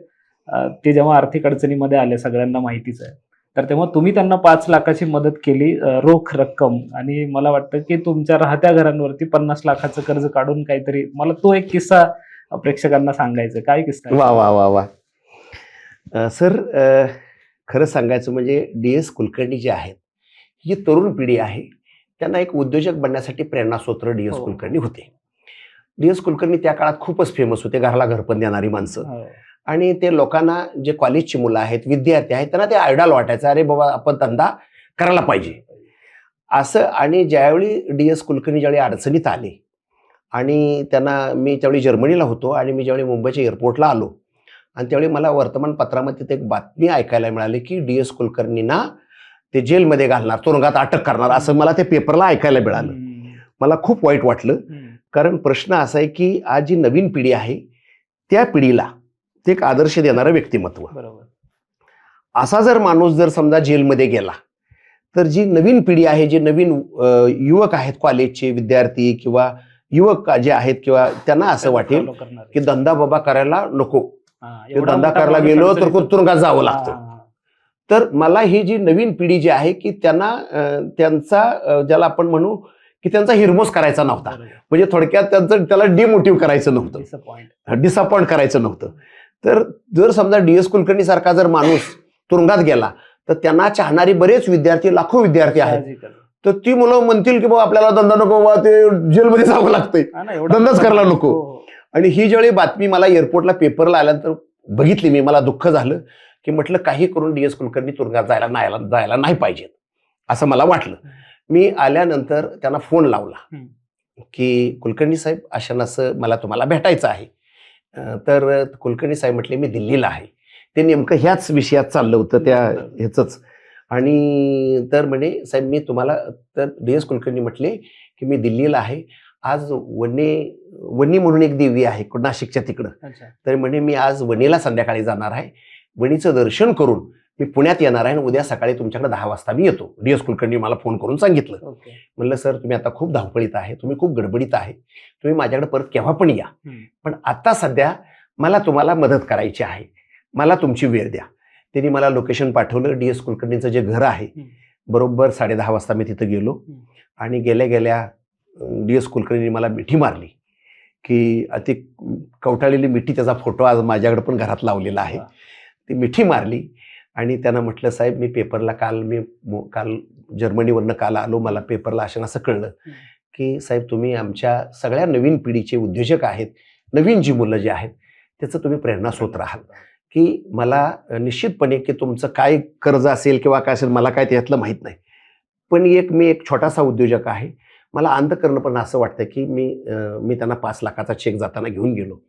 ते जेव्हा आर्थिक अडचणीमध्ये आले, सगळ्यांना माहितीच आहे, तर तेव्हा तुम्ही त्यांना 5 लाखाची मदत केली, रोख रक्कम, आणि मला वाटतं की तुमच्या राहत्या घरांवरती 50 लाखाचं कर्ज काढून काहीतरी, मला तो एक किस्सा प्रेक्षकांना सांगायचा. काय किस्सा आहे? वा वा वा वा. सर, खरं सांगायचं म्हणजे DS कुलकर्णी जे आहेत, ही जी तरुण पिढी आहे त्यांना एक उद्योजक बनण्यासाठी प्रेरणास्रोत DS हो. कुलकर्णी होते. DS कुलकर्णी त्या काळात खूपच फेमस होते, घराला घरपण देणारी माणसं. हो. आणि ते लोकांना, जे कॉलेजची मुलं आहेत, विद्यार्थी आहेत, त्यांना ते आयडॉल वाटायचं, अरे बाबा आपण धंदा करायला पाहिजे असं. आणि ज्यावेळी DS कुलकर्णी ज्यावेळी अडचणीत आले आणि त्यांना, मी त्यावेळी जर्मनीला होतो आणि मी ज्यावेळी मुंबईच्या एअरपोर्टला आलो आणि त्यावेळी मला वर्तमानपत्रामध्ये ते एक बातमी ऐकायला मिळाली की DS कुलकर्णींना ते जेलमध्ये घालणार, तुरुंगात अटक करणार, असं मला ते पेपरला ऐकायला मिळालं. मला खूप वाईट वाटलं. कारण प्रश्न असा आहे की आज जी नवीन पिढी आहे त्या पिढीला ते एक आदर्श देणारं व्यक्तिमत्व, बरोबर. असा जर माणूस जर समजा जेलमध्ये गेला तर जी नवीन पिढी आहे, जे नवीन युवक आहेत, कॉलेजचे विद्यार्थी किंवा युवक जे आहेत, किंवा त्यांना असं वाटेल की धंदा बाबा करायला नको, धंदा करायला गेलो तर तुरुंगात जावं लागतं. तर मला ही जी नवीन पिढी जी आहे की त्यांना त्यांचा ज्याला आपण म्हणू की त्यांचा हिरमोस करायचा नव्हता, म्हणजे थोडक्यात त्यांचं त्याला डिमोटिव्ह करायचं नव्हतं, डिसअपॉइंट करायचं नव्हतं. तर जर समजा DS कुलकर्णी सारखा जर माणूस तुरुंगात गेला तर त्यांना चाहणारे बरेच विद्यार्थी, लाखो विद्यार्थी आहेत, तर ती मुलं म्हणतील की बाबा आपल्याला धंदा नको, बाबा ते जेलमध्ये जावं लागतंय, धंदाच करायला नको. आणि ही ज्यावेळी बातमी मला एअरपोर्टला पेपरला आल्यानंतर बघितली मी, मला दुःख झालं की म्हटलं काही करून DS कुलकर्णी तुरुंगात जायला नाही पाहिजेत असं मला वाटलं. मी आल्यानंतर त्यांना फोन लावला की कुलकर्णी साहेब, अशा नसं मला तुम्हाला भेटायचं आहे. तर कुलकर्णी साहेब म्हटले मी दिल्लीला आहे. ते नेमकं ह्याच विषयात चाललं होतं, त्या ह्याचंच. आणि तर म्हणे साहेब मी तुम्हाला, तर DS कुलकर्णी म्हटले की मी दिल्लीला आहे, आज वणी म्हणून एक देवी आहे नाशिकच्या तिकडं, तर म्हणे मी आज वणीला संध्याकाळी जाणार आहे, वणीचं दर्शन करून मी पुण्यात येणार आहे आणि उद्या सकाळी तुमच्याकडे 10 वाजता मी येतो. DS कुलकर्णी मला फोन करून सांगितलं. म्हणलं सर तुम्ही आता खूप धावपळीत आहे, तुम्ही खूप गडबडीत आहे, तुम्ही माझ्याकडे परत केव्हा पण या, पण आता सध्या मला तुम्हाला मदत करायची आहे, मला तुमची वेळ द्या. त्यांनी मला लोकेशन पाठवलं. DS कुलकर्णींचं जे घर आहे, बरोबर 10:30 वाजता मी तिथं गेलो आणि गेल्या गेल्या DS कुलकर्णींनी मला मिठी मारली की ती कवटाळलेली मिठी, त्याचा फोटो आज माझ्याकडे पण घरात लावलेला आहे. ती मिठी मारली आणि त्यांना म्हटलं साहेब मी पेपरला काल जर्मनीवरनं काल आलो, मला पेपरला असं कळलं की साहेब तुम्ही आमच्या सगळ्या नवीन पिढीचे उद्योजक आहेत, नवीन जी मुलं जी आहेत त्याचं तुम्ही प्रेरणास्रोत राहाल, की मला निश्चितपणे की तुमचं काय कर्ज असेल किंवा काय असेल मला काय त्यातलं माहीत नाही, पण मी एक छोटासा उद्योजक आहे, मला अंतःकरण पण असं वाटतं की मी त्यांना 5 लाखाचा चेक जाताना घेऊन गेलो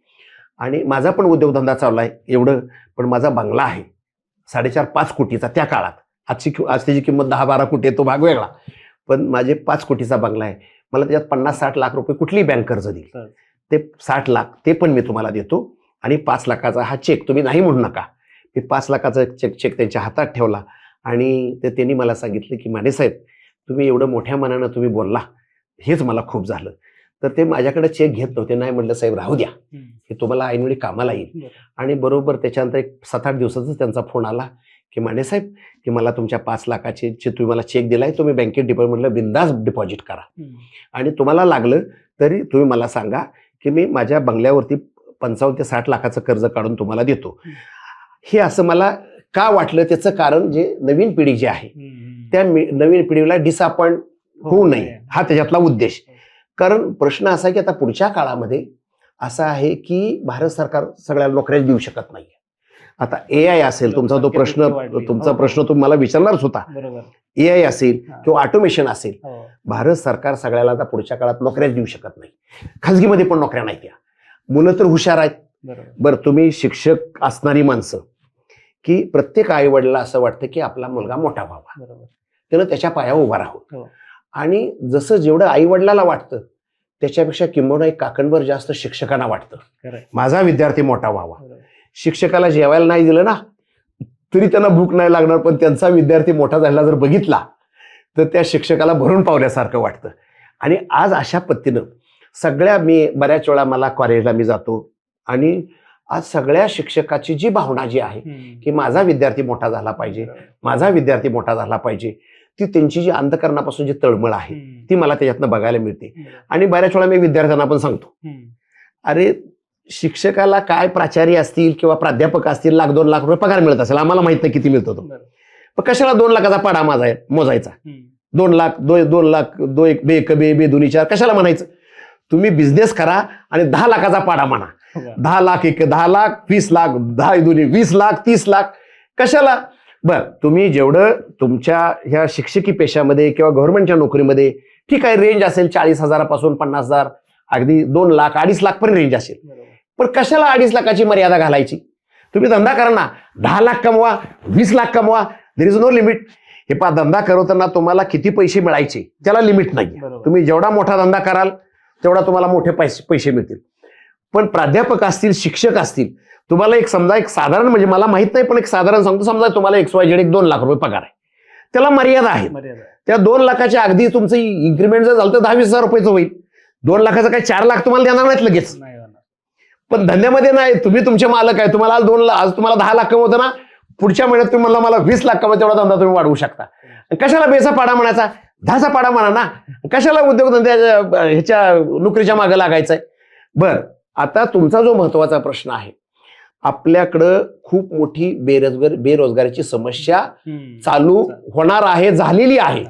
आणि माझा पण उद्योगधंदा चालू आहे एवढं, पण माझा बंगला आहे 4.5-5 कोटीचा त्या काळात. आज त्याची किंमत 10-12 कोटी आहे, तो भाग वेगळा, पण माझे 5 कोटीचा बंगला आहे. मला त्याच्यात 50-60 लाख रुपये कुठली बँक कर्ज देईल, ते 60 लाख ते पण मी तुम्हाला देतो आणि 5 लाखाचा हा चेक तुम्ही नाही म्हणू नका. मी 5 लाखाचा चेक त्यांच्या हातात ठेवला आणि त्यांनी मला सांगितलं की माने साहेब तुम्ही एवढं मोठ्या मनानं तुम्ही बोलला, हेच मला खूप झालं. तर ते माझ्याकडे चेक घेत नव्हते. नाही म्हटलं साहेब राहू द्या, हे तुम्हाला ऐनवेळी कामाला येईल. आणि बरोबर त्याच्यानंतर एक 7-8 दिवसाचाच त्यांचा फोन आला की माने साहेब की मला तुमच्या 5 लाखाचे तुम्ही मला चेक दिलाय, तुम्ही बँकेत म्हटलं बिंदास डिपॉझिट करा आणि तुम्हाला लागलं तरी तुम्ही मला सांगा की मी माझ्या बंगल्यावरती 55 ते 60 लाखाचं कर्ज काढून तुम्हाला देतो. हे असं मला का वाटलं, त्याचं कारण जे नवीन पिढी जी आहे त्या नवीन पिढीला डिसअपॉइंट होऊ नये, हा त्याच्यातला उद्देश. कारण प्रश्न असा की आता पुढच्या काळामध्ये असा आहे की भारत सरकार सगळ्या नोकऱ्या देऊ शकत नाही. आता AI असेल, तुमचा प्रश्न तुम्हाला विचारणारच होता, AI असेल किंवा ऑटोमेशन असेल, भारत सरकार सगळ्याला आता पुढच्या काळात नोकऱ्या देऊ शकत नाही. खाजगीमध्ये पण नोकऱ्या नाही, त्या मुलं तर हुशार आहेत. बरं तुम्ही शिक्षक असणारी माणसं, की प्रत्येक आई वडिलांना असं वाटतं की आपला मुलगा मोठा व्हावा, त्यानं त्याच्या पायावर उभा राहावं. आणि जसं जेवढं आई वडिलाला वाटतं त्याच्यापेक्षा किंबहुना एक काकणभर जास्त शिक्षकांना वाटतं माझा विद्यार्थी मोठा व्हावा. शिक्षकाला जेवायला नाही दिलं ना तरी त्यांना भूक नाही लागणार, पण त्यांचा विद्यार्थी मोठा झालेला जर बघितला तर त्या शिक्षकाला भरून पावल्यासारखं वाटतं. आणि आज अशा पद्धतीनं सगळ्या, मी बऱ्याच वेळा मला कॉलेजला मी जातो आणि आज सगळ्या शिक्षकाची जी भावना जी आहे की माझा विद्यार्थी मोठा झाला पाहिजे, माझा विद्यार्थी मोठा झाला पाहिजे, ती त्यांची जी अंतकरणापासून जी तळमळ आहे ती मला त्याच्यातनं बघायला मिळते. आणि बऱ्याच वेळा मी विद्यार्थ्यांना पण सांगतो, अरे शिक्षकाला काय प्राचार्य असतील किंवा प्राध्यापक असतील 1,00,000-2 लाख रुपये पगार मिळत असेल, आम्हाला माहित नाही किती मिळतो तो, पण कशाला 2 लाखाचा पाडा मोजायचा? 2 लाख 2 लाख 2 एक बे 1 बे बे 2 4 कशाला म्हणायचं? तुम्ही बिझनेस करा आणि 10 लाखाचा पाडा म्हणा. 10 लाख 1 10 लाख 20 लाख 10 2 20 लाख 30 लाख कशाला? बर, तुम्ही जेवढं तुमच्या ह्या शिक्षकी पेशामध्ये किंवा गव्हर्नमेंटच्या नोकरीमध्ये ठीक आहे, रेंज असेल 40,000पासून 50,000 अगदी 2 लाख 2.5 लाख पर्यंत रेंज असेल, पण कशाला 2.5 लाखाची मर्यादा घालायची? तुम्ही धंदा करा ना, 10 लाख कमवा, 20 लाख कमवा, देयर इज नो लिमिट. हे पहा, धंदा करताना तुम्हाला किती पैसे मिळायचे त्याला लिमिट नाही. तुम्ही जेवढा मोठा धंदा कराल तेवढा तुम्हाला मोठे पैसे मिळतील. पण प्राध्यापक असतील, शिक्षक असतील, तुम्हाला समजा एक साधारण, म्हणजे मला माहित नाही पण एक साधारण सांगतो, समजा तुम्हाला XYZ 2 लाख रुपये पगार आहे, त्याला मर्यादा आहे. त्या 2 लाखाच्या अगदी तुमचं इन्क्रीमेंट जर झालं तर 10-20 हजार रुपयाचं होईल. 2 लाखाचं काय 4 लाख तुम्हाला देणार नाहीत लगेच. पण धंद्यामध्ये नाही, तुम्ही तुमचे मालक आहे, तुम्हाला आज तुम्हाला 10 लाख कमवतं ना, पुढच्या महिन्यात तुम्ही म्हणला मला 20 लाख कमवत, तेवढा धंदा तुम्ही वाढवू शकता. कशाला बेचा पाडा म्हणायचा? 10चा पाडा म्हणा ना, कशाला उद्योगधंद्याच्या ह्याच्या नोकरीच्या मागे लागायचंय? बर, आता तुमचा जो महत्वाचा प्रश्न आहे, आपल्याकडं खूप मोठी बेरोजगारीची समस्या चालू होणार आहे, झालेली आहे.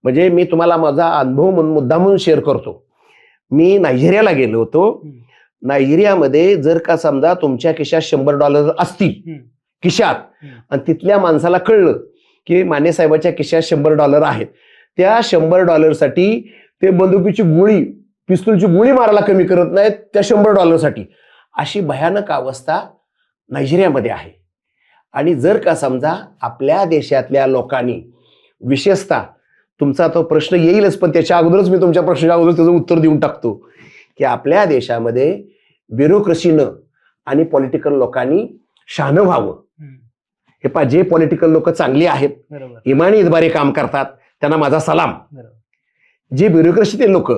म्हणजे मी तुम्हाला माझा अनुभव म्हणून मुद्दा म्हणून शेअर करतो. मी नायजेरियाला गेलो होतो. नायजेरियामध्ये जर का समजा तुमच्या खिशात $100 असतील खिशात, आणि तिथल्या माणसाला कळलं की माने साहेबाच्या खिशात $100 आहेत, त्या $100 साठी ते बंदुकीची गोळी, पिस्तूलची गोळी मारायला कमी करत नाहीत त्या $100 साठी. अशी भयानक अवस्था नायजेरियामध्ये आहे. आणि जर का समजा आपल्या देशातल्या लोकांनी, विशेषतः तुमचा तो प्रश्न येईलच, पण त्याच्या अगोदरच मी तुमच्या प्रश्नाच्या अगोदर त्याचं उत्तर देऊन टाकतो की आपल्या देशामध्ये ब्युरोक्रेसीनं आणि पॉलिटिकल लोकांनी शहाणं व्हावं. हे पहा, जे पॉलिटिकल लोक चांगली आहेत, इमानी इतबारे काम करतात, त्यांना माझा सलाम. जे ब्युरोक्रेसीचे लोक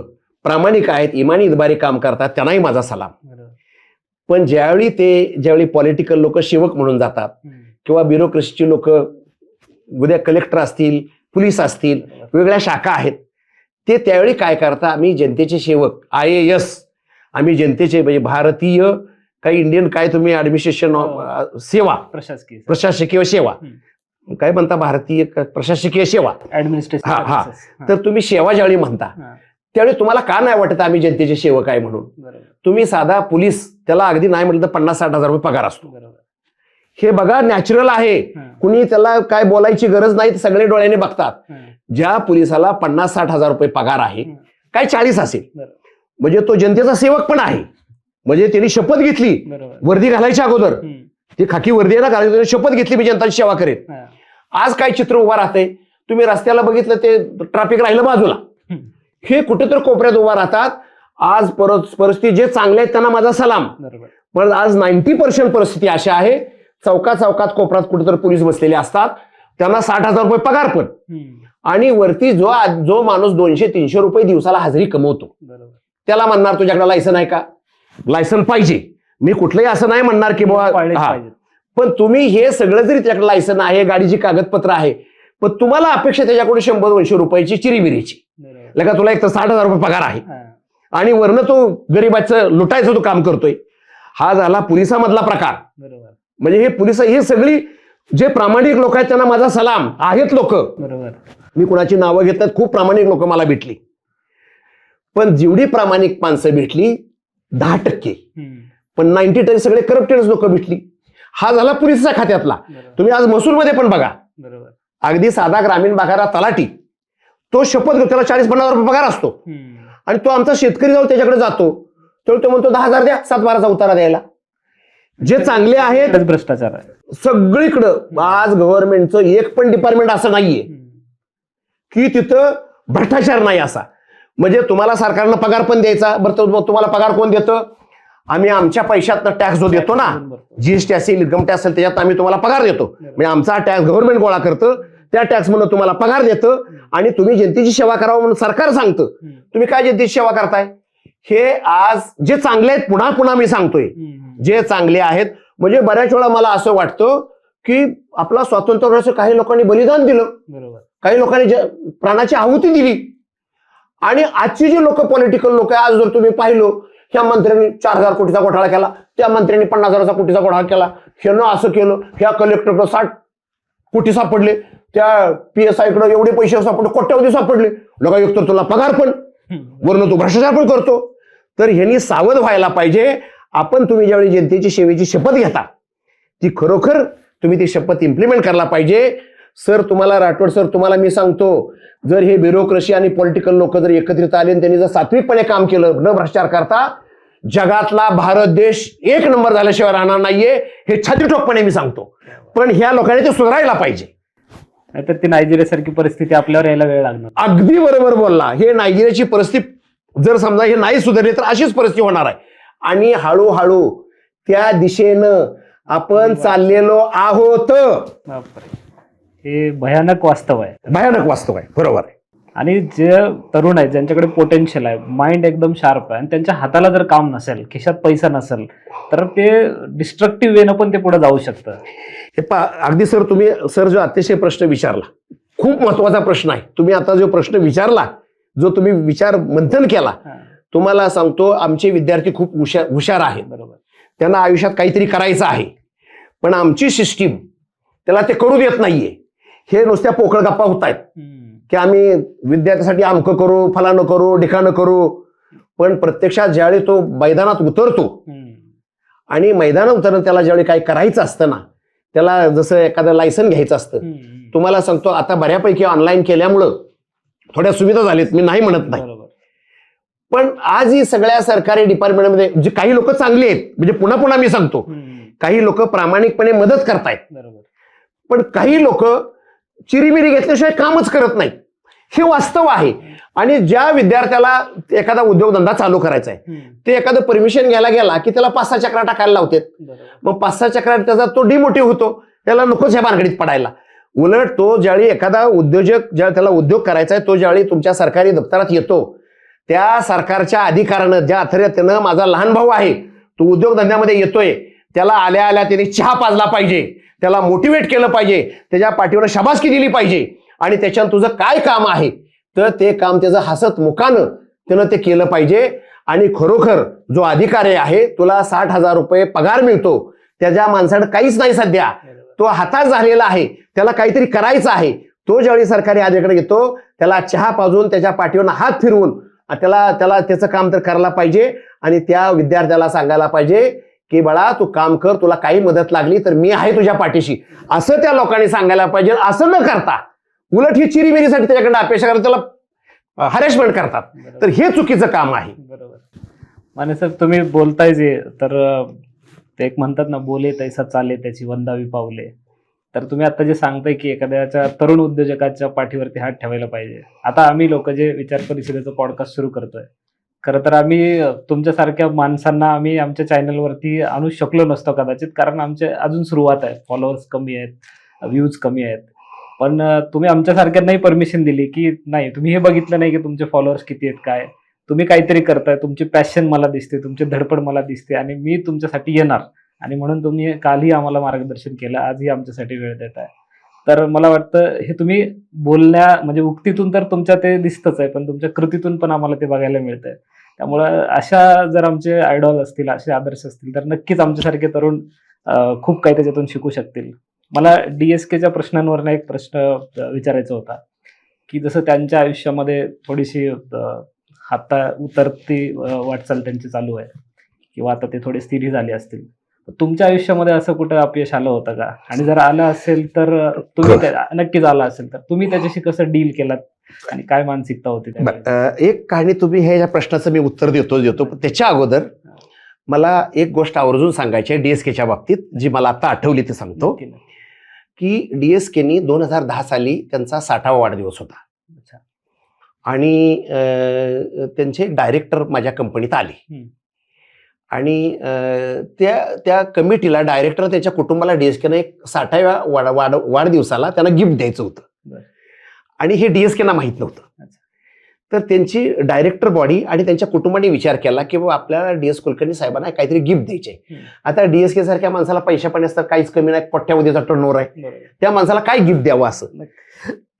प्रामाणिक आहेत, इमानी इतबारे काम करतात, त्यांनाही माझा सलाम. पण ज्यावेळी पॉलिटिकल लोक सेवक म्हणून जातात किंवा ब्युरोक्रेसीची लोक उद्या कलेक्टर असतील, पोलीस असतील, वेगळ्या शाखा आहेत, ते त्यावेळी काय करतात, आम्ही जनतेचे सेवक, IAS, आम्ही जनतेचे, म्हणजे भारतीय काही इंडियन काय तुम्ही ऍडमिनिस्ट्रेशन सेवा, प्रशासकीय सेवा काय म्हणता, भारतीय प्रशासकीय सेवा ऍडमिनिस्ट्रेशन, हा, तर तुम्ही सेवा ज्यावेळी म्हणता त्यावेळी तुम्हाला का नाही वाटत आम्ही जनतेचे सेवक आहे म्हणून? तुम्ही साधा पोलीस, त्याला अगदी नाही म्हटलं तर 50-60 हजार रुपये पगार असतो. हे बघा, नॅचरल आहे, कुणी त्याला काय बोलायची गरज नाही, सगळे डोळ्याने बघतात. ज्या पोलिसाला 50-60 हजार रुपये पगार आहे, काय 40 असेल, म्हणजे तो जनतेचा सेवक पण आहे. म्हणजे त्यांनी शपथ घेतली वर्दी घालायच्या अगोदर, ती खाकी वर्दी आहे ना घालायची, शपथ घेतली मी जनताची सेवा करेन. आज काय चित्र उभा राहते, तुम्ही रस्त्याला बघितलं ते ट्रॅफिक राहिलं बाजूला, हे कुठेतरी कोपऱ्यात उभा राहतात. आज परिस्थिती जे चांगले आहेत त्यांना माझा सलाम. पण आज 90% परिस्थिती अशी आहे, चौकात कोपऱ्यात कुठेतरी पोलीस बसलेले असतात, त्यांना 60 हजार रुपये पगार पण, आणि वरती जो माणूस 200-300 रुपये दिवसाला हजेरी कमवतो, त्याला म्हणणार तुझ्याकडे लायसन आहे का? लायसन पाहिजे. मी कुठलंही असं नाही म्हणणार की बाबा, पण तुम्ही हे सगळं जरी त्याच्याकडे लायसन आहे, गाडीची कागदपत्र आहे, पण तुम्हाला अपेक्षा त्याच्याकडून 100-200 रुपयाची चिरीमिरीची, लगा तुला एक तर 60 हजार रुपये पगार आहे, आणि वरनं तो गरीबाचं लुटायचं तो काम करतोय. हा झाला पोलिसामधला प्रकार. म्हणजे हे पोलिस, हे सगळी जे प्रामाणिक लोक आहेत त्यांना माझा सलाम. आहेत लोक, मी कुणाची नावं घेत नाही, खूप प्रामाणिक लोक मला भेटली, पण जेवढी प्रामाणिक माणसं भेटली 10%, पण 90% सगळे करप्टेड लोक भेटली. हा झाला पोलिसच्या खात्यातला. तुम्ही आज महसूलमध्ये पण बघा, अगदी साधा ग्रामीण भागाला तलाठी, तो शपथ घेतो, त्याला 40-50 हजार रुपये पगार असतो, आणि तो आमचा शेतकरी जाऊन त्याच्याकडे जातो, तर तो म्हणतो 10,000 द्या 7-12चा उतारा द्यायला. जे चांगले आहेत, भ्रष्टाचार आहे सगळीकडं. आज गव्हर्नमेंटचं एक पण डिपार्टमेंट असं नाहीये की तिथं भ्रष्टाचार नाही असा. म्हणजे तुम्हाला सरकारनं पगार पण द्यायचा, बरं तुम्हाला पगार कोण देतं? आम्ही आमच्या पैशातनं टॅक्स जो देतो ना, GST असेल, इन्कम टॅक्स असेल, त्याच्यात आम्ही तुम्हाला पगार देतो. म्हणजे आमचा टॅक्स गव्हर्नमेंट गोळा करतं, त्या टॅक्स म्हणून तुम्हाला पगार देतं, आणि तुम्ही जनतेची सेवा करावं म्हणून सरकार सांगतं. तुम्ही काय जनतेची सेवा करताय? हे आज जे चांगले आहेत, पुन्हा पुन्हा मी सांगतोय, जे चांगले आहेत, म्हणजे बऱ्याच वेळा मला असं वाटतं की आपला स्वातंत्र्य काही लोकांनी बलिदान दिलं, बरोबर. काही लोकांनी प्राणाची आहुती दिली. आणि आजची जी लोक पॉलिटिकल लोक आहे, आज जर तुम्ही पाहिलं, ह्या मंत्र्यांनी 4,000 कोटीचा घोटाळा केला, त्या मंत्र्यांनी 50,000 कोटीचा घोटाळा केला, ह्यानं असं केलं, ह्या कलेक्टरकडे 60 कोटी सापडले, त्या PSI कडे एवढे पैसे सापडले, कोट्यावधी सापडले. लोक एकतर तुला पगार पण, वरून तू भ्रष्टाचार पण करतो. तर ह्यांनी सावध व्हायला पाहिजे. आपण तुम्ही ज्यावेळी जनतेची सेवेची शपथ घेता, ती खरोखर तुम्ही ती शपथ इम्प्लिमेंट करायला पाहिजे. सर तुम्हाला, राठोड सर तुम्हाला मी सांगतो, जर हे ब्युरोक्रेसी आणि पॉलिटिकल लोक जर एकत्रित आले आणि त्यांनी जर सात्विकपणे काम केलं, न भ्रष्टाचार करता, जगातला भारत देश 1 नंबर झाल्याशिवाय राहणार नाहीये, हे छातीठोकपणे मी सांगतो. पण ह्या लोकांनी ते सुधारायला पाहिजे, नाहीतर ती नायजेरियासारखी परिस्थिती आपल्यावर यायला वेळ लागणार. अगदी बरोबर बोलला. हे नायजेरियाची परिस्थिती जर समजा हे नाही सुधारली तर अशीच परिस्थिती होणार आहे. आणि हळूहळू त्या दिशेनं आपण चाललेलो आहोत. बापरे, हे भयानक वास्तव आहे. भयानक वास्तव आहे. बरोबर आहे. आणि जे तरुण आहेत, ज्यांच्याकडे पोटेन्शियल आहे, माइंड एकदम शार्प आहे, आणि त्यांच्या हाताला जर काम नसेल, खिशात पैसा नसेल, तर ते डिस्ट्रक्टिव्ह वेनं पण ते पुढे जाऊ शकतं. हे अगदी सर, तुम्ही सर जो अतिशय प्रश्न विचारला, खूप महत्वाचा प्रश्न आहे. तुम्ही आता जो प्रश्न विचारला, जो तुम्ही विचार मंथन केला, तुम्हाला सांगतो, आमचे विद्यार्थी खूप हुशार आहेत. बरोबर. त्यांना आयुष्यात काहीतरी करायचं आहे, पण आमची सिस्टीम त्याला ते करू देत नाहीये. हे नुसत्या पोकळ गप्पा होत आहेत की आम्ही विद्यार्थ्यासाठी अमकं करू, फलानं करू, ढिकाणं करू. पण प्रत्यक्षात ज्यावेळी तो मैदानात उतरतो आणि मैदानात उतरणं, त्याला ज्यावेळी काही करायचं असतं ना, त्याला जसं एखादं लायसन घ्यायचं असतं. तुम्हाला सांगतो, आता बऱ्यापैकी ऑनलाईन केल्यामुळं थोड्या सुविधा झाल्यात, मी नाही म्हणत नाही. पण आजही सगळ्या सरकारी डिपार्टमेंटमध्ये जे काही लोक चांगली आहेत, म्हणजे पुन्हा पुन्हा मी सांगतो, काही लोक प्रामाणिकपणे मदत करतायत, पण काही लोक चिरीमिरी घेतल्याशिवाय कामच करत नाहीत. हे वास्तव आहे. आणि ज्या विद्यार्थ्याला एखादा उद्योगधंदा चालू करायचा आहे, ते एखादं परमिशन घ्यायला गेला की त्याला 5-6 चक्रा टाकायला लावतात. मग 5-6 चक्रा त्याचा तो डिमोटिव्ह होतो, त्याला नकोच ह्या भानगडीत पडायला. उलट तो ज्यावेळी एखादा उद्योजक, ज्या त्याला उद्योग करायचा आहे, तो ज्यावेळी तुमच्या सरकारी दप्तरात येतो, त्या सरकारच्या अधिकारानं, ज्या अथॉरिटीनं, माझा लहान भाऊ आहे, तो उद्योगधंद्यामध्ये येतोय, त्याला आल्या आल्या त्याने चहा पाजला पाहिजे, त्याला मोटिवेट केलं पाहिजे, त्याच्या पाठीवर शाबासकी दिली पाहिजे. आणि त्याच्यानं तुझं काय काम आहे, तर ते काम त्याचं हसत मुखानं त्यानं ते केलं पाहिजे. आणि खरोखर जो अधिकारी आहे, तुला 60,000 रुपये पगार मिळतो, त्याच्या माणसानं काहीच नाही सध्या, तो हताश झालेला आहे, त्याला काहीतरी करायचं आहे. तो ज्यावेळी सरकारी अधिकारी येतो, त्याला चहा पाजून, त्याच्या पाठीवर हात फिरवून त्याला त्याचं काम तर करायला पाहिजे. आणि त्या विद्यार्थ्याला सांगायला पाहिजे की बाळा, तू काम कर, तुला काही मदत लागली तर मी आहे तुझ्या पाठीशी, असं त्या लोकांनी सांगायला पाहिजे. असं न करता उलट ही चिरीमिरीसाठी त्याच्याकडे अपेक्षा करतात, त्याला हॅरेसमेंट करतात. तर हे चुकीचं काम आहे. बरोबर. माने सर, तुम्ही बोलताय जे, तर ते एक म्हणतात ना, बोले तैसा चाले त्याची वंदावी पावले. तर तुम्ही आता जे सांगताय की एखाद्याच्या तरुण उद्योजकाच्या पाठीवरती हात ठेवायला पाहिजे. आता आम्ही लोक जे विचार परिषदेचं पॉडकास्ट सुरू करतोय, खरं तर आम्ही तुमच्यासारख्या माणसांना आम्ही आमच्या चॅनलवरती आणू शकलो नसतो कदाचित, कारण आमचे अजून सुरुवात आहे, फॉलोअर्स कमी आहेत, व्ह्यूज कमी आहेत. पण तुम्ही आमच्यासारख्यांनाही परमिशन दिली की नाही, तुम्ही हे बघितलं नाही की तुमचे फॉलोअर्स किती आहेत, काय तुम्ही काहीतरी करताय, तुमची पॅशन मला दिसते, तुमची धडपड मला दिसते, आणि मी तुमच्यासाठी येणार. आणि म्हणून तुम्ही कालही आम्हाला मार्गदर्शन केलं, आजही आमच्यासाठी वेळ देत आहे. तर मला वाटतं हे तुम्ही बोलण्या म्हणजे उक्तीतून तर तुमच्या ते दिसतच आहे, पण तुमच्या कृतीतून पण आम्हाला ते बघायला मिळतंय. त्यामुळं अशा जर आमचे आयडॉल असतील, असे आदर्श असतील, तर नक्कीच आमच्यासारखे तरुण खूप काही त्याच्यातून शिकू शकतील. मला DSKच्या प्रश्नांवरनं एक प्रश्न विचारायचा होता की जसं त्यांच्या आयुष्यामध्ये थोडीशी हाता उतरती वाटचाल त्यांची चालू आहे, किंवा आता ते थोडे स्थिर झाले असतील, तुमच्या आयुष्यामध्ये असं कुठं अपयश आलं होतं का? आणि जर आलं असेल तर तुम्ही नक्कीच आलं असेल तर तुम्ही त्याच्याशी कसं डील केलात आणि काय मानसिकता होती? एक कहाणी तुम्ही ह्या प्रश्नाचं मी उत्तर देतो, पण त्याच्या अगोदर मला एक गोष्ट आवर्जून सांगायची आहे DSKच्या बाबतीत, जी मला आता आठवली ते सांगतो. की DSKनी 2010 साली त्यांचा 60वा वाढदिवस होता. आणि त्यांचे डायरेक्टर माझ्या कंपनीत आले, आणि त्या कमिटीला, डायरेक्टर त्याच्या कुटुंबाला DSKनं एक 60व्या वाढदिवसाला त्यांना गिफ्ट द्यायचं होतं. आणि हे DSKना माहित नव्हतं. तर त्यांची डायरेक्टर बॉडी आणि त्यांच्या कुटुंबाने विचार केला की बाबा आपल्याला DS कुलकर्णी साहेबांना काहीतरी गिफ्ट द्यायचे. आता DSK सारख्या माणसाला पैशा पाणी असतात, काहीच कमी नाही, कोट्यावधीचा टर्नओव्हर आहे, त्या माणसाला काय गिफ्ट द्यावं असं.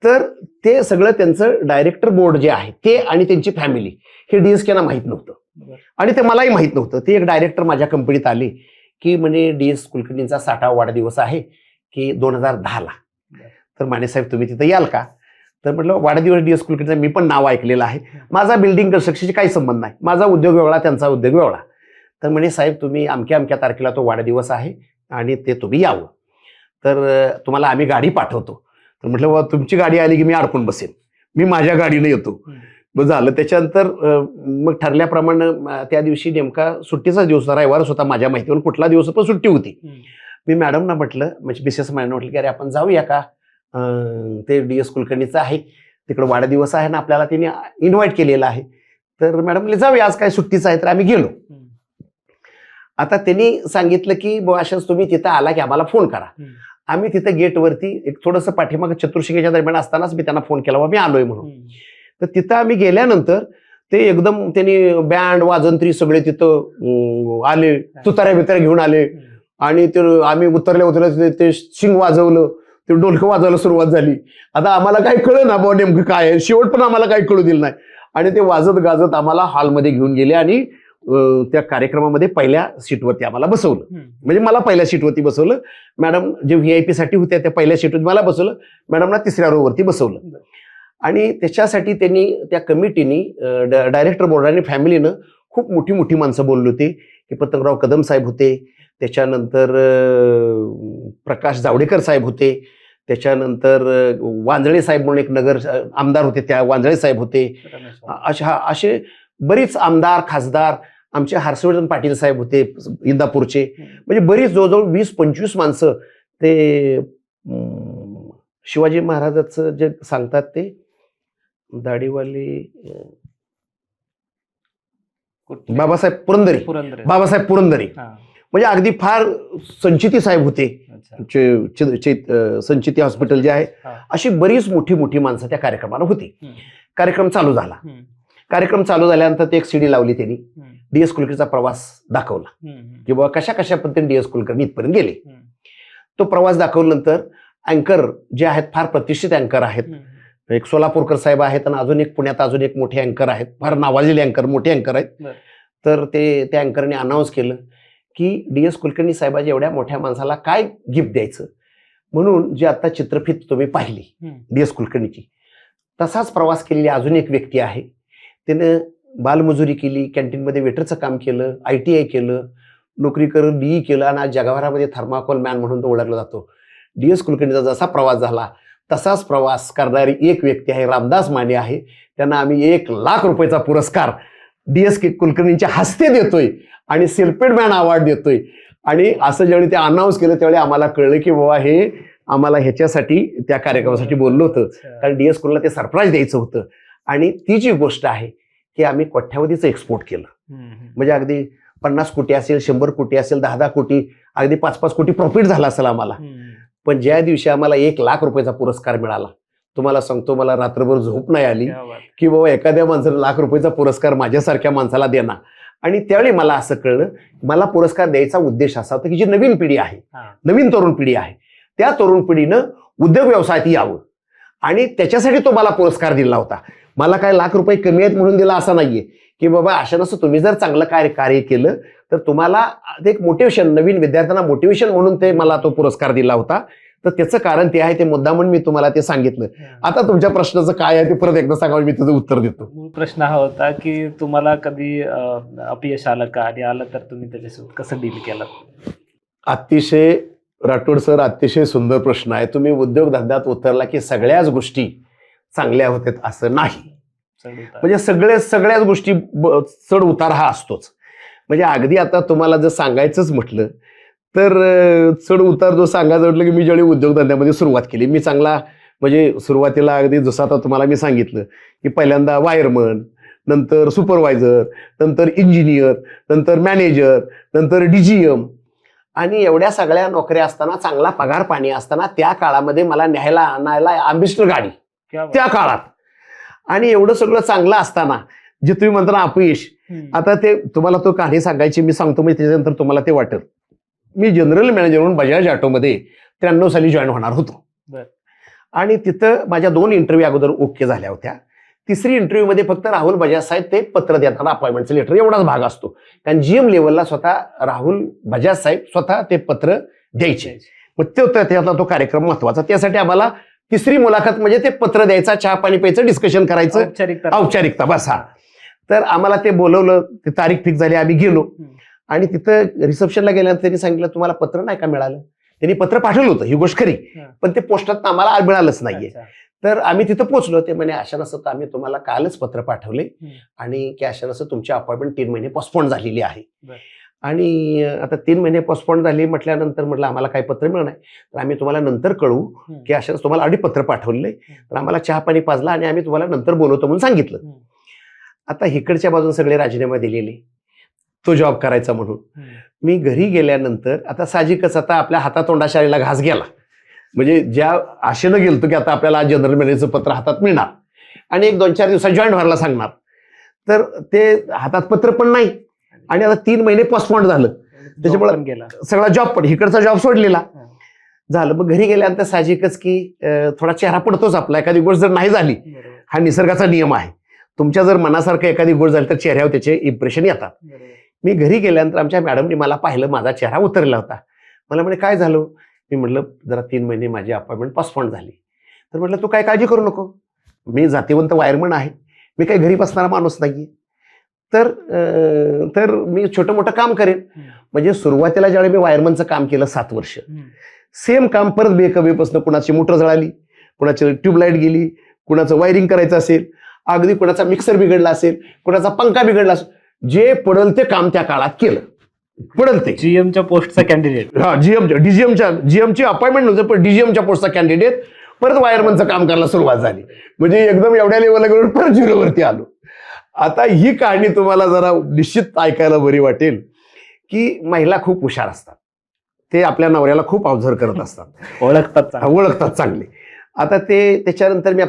तर ते सगळं त्यांचं डायरेक्टर बोर्ड जे आहे ते आणि त्यांची फॅमिली हे DSKना माहीत नव्हतं आणि ते मलाही माहीत नव्हतं. ते एक डायरेक्टर माझ्या कंपनीत आले की म्हणजे DS कुलकर्णींचा 60वा वाढदिवस आहे की 2010ला, तर माने साहेब तुम्ही तिथं याल का? तर म्हटलं वाढदिवस DS कुलकर्णीचं मी पण नाव ऐकलेलं आहे, माझा बिल्डिंग कन्स्ट्रक्शनशी काही संबंध नाही, माझा उद्योग वेगळा त्यांचा उद्योग वेगळा. तर म्हणे साहेब तुम्ही अमक्या अमक्या तारखेला तो वाढदिवस आहे आणि ते तुम्ही यावं, तर तुम्हाला आम्ही गाडी पाठवतो. तर म्हटलं बाबा तुमची गाडी आली की मी अडकून बसेन, मी माझ्या गाडीने येतो. मग झालं. त्याच्यानंतर मग ठरल्याप्रमाणे त्या दिवशी नेमका सुट्टीचाच दिवस होता, रविवारच होता माझ्या माहितीवर, कुठला दिवस पण सुट्टी होती. मी मॅडमना म्हटलं, म्हणजे मिसेस मॅडम म्हटलं की अरे आपण जाऊया का, ते DS कुलकर्णीचं आहे तिकडे वाढदिवस आहे ना, आपल्याला तिने इन्व्हाइट केलेलं आहे. तर मॅडम म्हणले जाऊया, आज काय सुट्टीचं आहे. तर आम्ही गेलो. आता त्यांनी सांगितलं की अशाच तुम्ही तिथं आला की आम्हाला फोन करा. आम्ही तिथं गेटवरती एक थोडंसं पाठीमाग चतुर्शिंगेच्या दरम्यान असतानाच मी त्यांना फोन केला, मी आलोय म्हणून. तर तिथं आम्ही गेल्यानंतर ते एकदम त्यांनी बँड वाजंत्री सगळे तिथं आले, तुताऱ्या बिताऱ्या घेऊन आले आणि ते आम्ही उतरल्या ते शिंग वाजवलं, ते डोलकं वाजवायला सुरुवात झाली. आता आम्हाला काही कळलं ना बाबा नेमकं काय आहे, शेवट पण आम्हाला काही कळू दिलं नाही. आणि ते वाजत गाजत आम्हाला हॉलमध्ये घेऊन गेले आणि त्या कार्यक्रमामध्ये पहिल्या सीटवरती आम्हाला बसवलं. म्हणजे मला पहिल्या सीटवरती बसवलं, मॅडम जे VIP साठी होत्या त्या पहिल्या सीटवरती मला बसवलं, मॅडमना तिसऱ्या रोवरती बसवलं. आणि त्याच्यासाठी त्यांनी त्या कमिटीनी डायरेक्टर बोर्ड आणि फॅमिलीनं खूप मोठी मोठी माणसं बोलली होती की पतंगराव कदम साहेब होते, त्याच्यानंतर प्रकाश जावडेकर साहेब होते, त्याच्यानंतर वांजळे साहेब म्हणून एक नगर आमदार होते, त्या वांजळे साहेब होते. असे बरीच आमदार खासदार, आमचे हर्षवर्धन पाटील साहेब होते इंदापूरचे. म्हणजे बरीच जवळजवळ 20-25 माणसं ते शिवाजी महाराजांचं जे सांगतात ते दाढीवाले बाबासाहेब पुरंदरे म्हणजे अगदी फार संचिती साहेब होते, संचिती हॉस्पिटल जे आहे. अशी बरीच मोठी मोठी माणसं त्या कार्यक्रमाला होती. कार्यक्रम चालू झाला. कार्यक्रम चालू झाल्यानंतर ते एक CD लावली त्यांनी, DS कुलकर्णीचा प्रवास दाखवला की बाबा कशा कशा पद्धतीने DS कुलकर्णी इथपर्यंत गेले. तो प्रवास दाखवल्यानंतर अँकर जे आहेत फार प्रतिष्ठित अँकर आहेत, एक सोलापूरकर साहेब आहेत आणि अजून एक पुण्यात अजून एक मोठे अँकर आहेत, फार नावाजलेले अँकर, मोठे अँकर आहेत. तर त्या अँकरने अनाऊन्स केलं की DS कुलकर्णी साहेबाच्या एवढ्या मोठ्या माणसाला काय गिफ्ट द्यायचं. म्हणून जी आता चित्रफित तुम्ही पाहिली DS कुलकर्णीची, तसाच प्रवास केलेली अजून एक व्यक्ती आहे. त्यानं बालमजुरी केली, कॅन्टीनमध्ये वेटरचं काम केलं, ITI केलं, नोकरी करून DE केलं आणि आज जगभरामध्ये थर्माकोल मॅन म्हणून तो ओळखला जातो. DS कुलकर्णीचा जसा प्रवास झाला तसाच प्रवास करणारी एक व्यक्ती आहे, रामदास माने आहे. त्यांना आम्ही 1 लाख रुपयाचा पुरस्कार DS कुलकर्णींच्या हस्ते देतोय आणि सेल्फमेड मॅन अवॉर्ड देतोय. आणि असं ज्यावेळी ते अनाऊन्स केलं त्यावेळी आम्हाला कळलं की बाबा हे आम्हाला ह्याच्यासाठी त्या कार्यक्रमासाठी बोललो होतं, कारण DS कुलला ते सरप्राईज द्यायचं होतं. आणि ती जी गोष्ट आहे की आम्ही कोट्यावधीचं एक्सपोर्ट केलं. म्हणजे अगदी 50 कोटी असेल, 100 कोटी असेल, 10-10 कोटी, अगदी 5-5 कोटी प्रॉफिट झाला असेल आम्हाला. पण ज्या दिवशी आम्हाला 1 लाख रुपयाचा पुरस्कार मिळाला, तुम्हाला सांगतो मला रात्रभर झोप नाही आली की बाबा एखाद्या माणसाला 1 लाख रुपयाचा पुरस्कार माझ्यासारख्या माणसाला देणार. आणि त्यावेळी मला असं कळलं, मला पुरस्कार द्यायचा उद्देश असा होता की जी नवीन पिढी आहे, नवीन तरुण पिढी आहे, त्या तरुण पिढीनं उद्योग व्यवसायात यावं आणि त्याच्यासाठी तो मला पुरस्कार दिला होता. मला काय 1 लाख रुपये कमी आहेत म्हणून दिला असं नाहीये की बाबा अशा नसतं, तुम्ही जर चांगलं कार्य केलं तर तुम्हाला एक मोटिवेशन, नवीन विद्यार्थ्यांना मोटिवेशन म्हणून ते मला तो पुरस्कार दिला होता. तर त्याचं कारण ते आहे, ते मुद्दा म्हणून मी तुम्हाला ते सांगितलं. आता तुमच्या प्रश्नाचं काय आहे ते परत एकदा सांगा, मी त्याचं उत्तर देतो. मूळ प्रश्न हा होता की तुम्हाला कधी अपयश आलं का, आणि आलं तर तुम्ही त्याच्यासोबत कसं डील केलं? अतिशय राठोड सर, अतिशय सुंदर प्रश्न आहे. तुम्ही उद्योगधंद्यात उतरला की सगळ्याच गोष्टी चांगल्या होत्यात असं नाही. म्हणजे सगळ्याच गोष्टी चढ उतार हा असतोच. म्हणजे अगदी आता तुम्हाला जर सांगायचंच म्हटलं तर चढ उतार जो सांगायचं म्हटलं की मी ज्यावेळी उद्योगधंद्यामध्ये सुरुवात केली, मी चांगला म्हणजे सुरुवातीला अगदी जसं आता तुम्हाला मी सांगितलं की पहिल्यांदा वायरमन, नंतर सुपरवायझर, नंतर इंजिनियर, नंतर मॅनेजर, नंतर DGM, आणि एवढ्या सगळ्या नोकऱ्या असताना, चांगला पगार पाणी असताना, त्या काळामध्ये मला न्यायला आणायला अँबॅसेडर गाडी त्या काळात. आणि एवढं सगळं चांगलं असताना जे तुम्ही म्हणता ना अपयश, आता ते तुम्हाला तो कहाणी सांगायची मी सांगतो, म्हणजे त्याच्यानंतर तुम्हाला ते वाटेल. मी जनरल मॅनेजर म्हणून बजाज ऑटोमध्ये 93 साली जॉईन होणार होतो. बर. आणि तिथं माझ्या 2 इंटरव्ह्यू अगोदर ओके झाल्या होत्या. तिसरी इंटरव्ह्यू मध्ये फक्त राहुल बजाज साहेब ते पत्र देताना अपॉइंटमेंटचं लेटर एवढाच भाग असतो. कारण जीएम लेवलला स्वतः राहुल बजाज साहेब स्वतः ते पत्र द्यायचे. मग त्यातला तो कार्यक्रम महत्वाचा. त्यासाठी आम्हाला तिसरी मुलाखत म्हणजे ते पत्र द्यायचा, चहा पाणी प्यायचं, डिस्कशन करायचं, औपचारिकता बस. हा, तर आम्हाला ते बोलवलं, ते तारीख फिक्स झाली, आम्ही गेलो. आणि तिथं रिसेप्शनला गेल्यानंतर त्यांनी सांगितलं तुम्हाला पत्र नाही का मिळालं. त्यांनी पत्र पाठवलं होतं, ही गोष्ट खरी, पण ते पोस्टात आम्हाला मिळालंच नाहीये. तर आम्ही तिथं पोहोचलो. ते म्हणे अशा नसतं तर आम्ही तुम्हाला कालच पत्र पाठवले आणि की अशा नसतं तुमची अपॉइंटमेंट 3 महिने पोस्टपोन झालेली आहे. आणि आता 3 महिने पोस्टपोन झाली म्हटल्यानंतर म्हटलं आम्हाला काही पत्र मिळणार नाही, तर आम्ही तुम्हाला नंतर कळवू की अशा तुम्हाला आधी पत्र पाठवले, तर आम्हाला चहा पाणी पाजला आणि आम्ही तुम्हाला नंतर बोलवतो म्हणून सांगितलं. आता इकडच्या बाजून सगळे राजीनामे दिलेले, तो जॉब करायचा म्हणून. मी घरी गेल्यानंतर आता साहजिकच आता आपल्या हातातोंडाशाळेला घास गेला. म्हणजे ज्या आशेनं गेलतो की आता आपल्याला जनरल मॅनेजरचं पत्र हातात मिळणार आणि 1-2-4 दिवसात जॉईन व्हायला सांगणार, तर ते हातात पत्र पण नाही आणि आता 3 महिने पोस्टपोन झालं. त्याच्यामुळे सगळा जॉब पण इकडचा जॉब सोडलेला झालं. मग घरी गेल्यानंतर साहजिकच की थोडा चेहरा पडतोच आपला. एखादी गोष्ट जर नाही झाली, हा निसर्गाचा नियम आहे, तुमच्या जर मनासारखं एखादी गोष्ट झाली तर चेहऱ्यावर त्याचे इम्प्रेशन येतात. मी घरी गेल्यानंतर आमच्या मॅडमने मला पाहिलं, माझा चेहरा उतरला होता. मला म्हणे काय झालं. मी म्हटलं जरा 3 महिने माझी अपॉइंटमेंट पोस्टपोन झाली. तर म्हटलं तू काय काळजी करू नको, मी जातीवंत वायरमन आहे, मी काही घरी बसणारा माणूस नाहीये, तर मी छोटं मोठं काम करेन. म्हणजे सुरुवातीला ज्यावेळी मी वायरमनचं काम केलं 7 वर्ष, सेम काम परत बेकवेपासून, कुणाची मोटर जळाली, कुणाची ट्यूबलाईट गेली, कुणाचं वायरिंग करायचं असेल, अगदी कुणाचा मिक्सर बिघडला असेल, कुणाचा पंखा बिघडला असेल, जे पडल ते काम त्या काळात केलं. पडल ते जीएमच्या पोस्टचा कॅन्डिडेट, हा जीएमची अपॉइंटमेंट नव्हतं, पण डीजीएमच्या पोस्टचा कॅन्डिडेट परत वायरमनचं काम करायला सुरुवात झाली. म्हणजे एकदम एवढ्या लेवलला गेलो परत 0 वरती आलो. आता ही कहाणी तुम्हाला जरा निश्चित ऐकायला बरी वाटेल की महिला खूप हुशार असतात, ते आपल्या नवऱ्याला खूप ऑब्झर्व करत असतात, ओळखतात चांगले. आता ते त्याच्यानंतर मी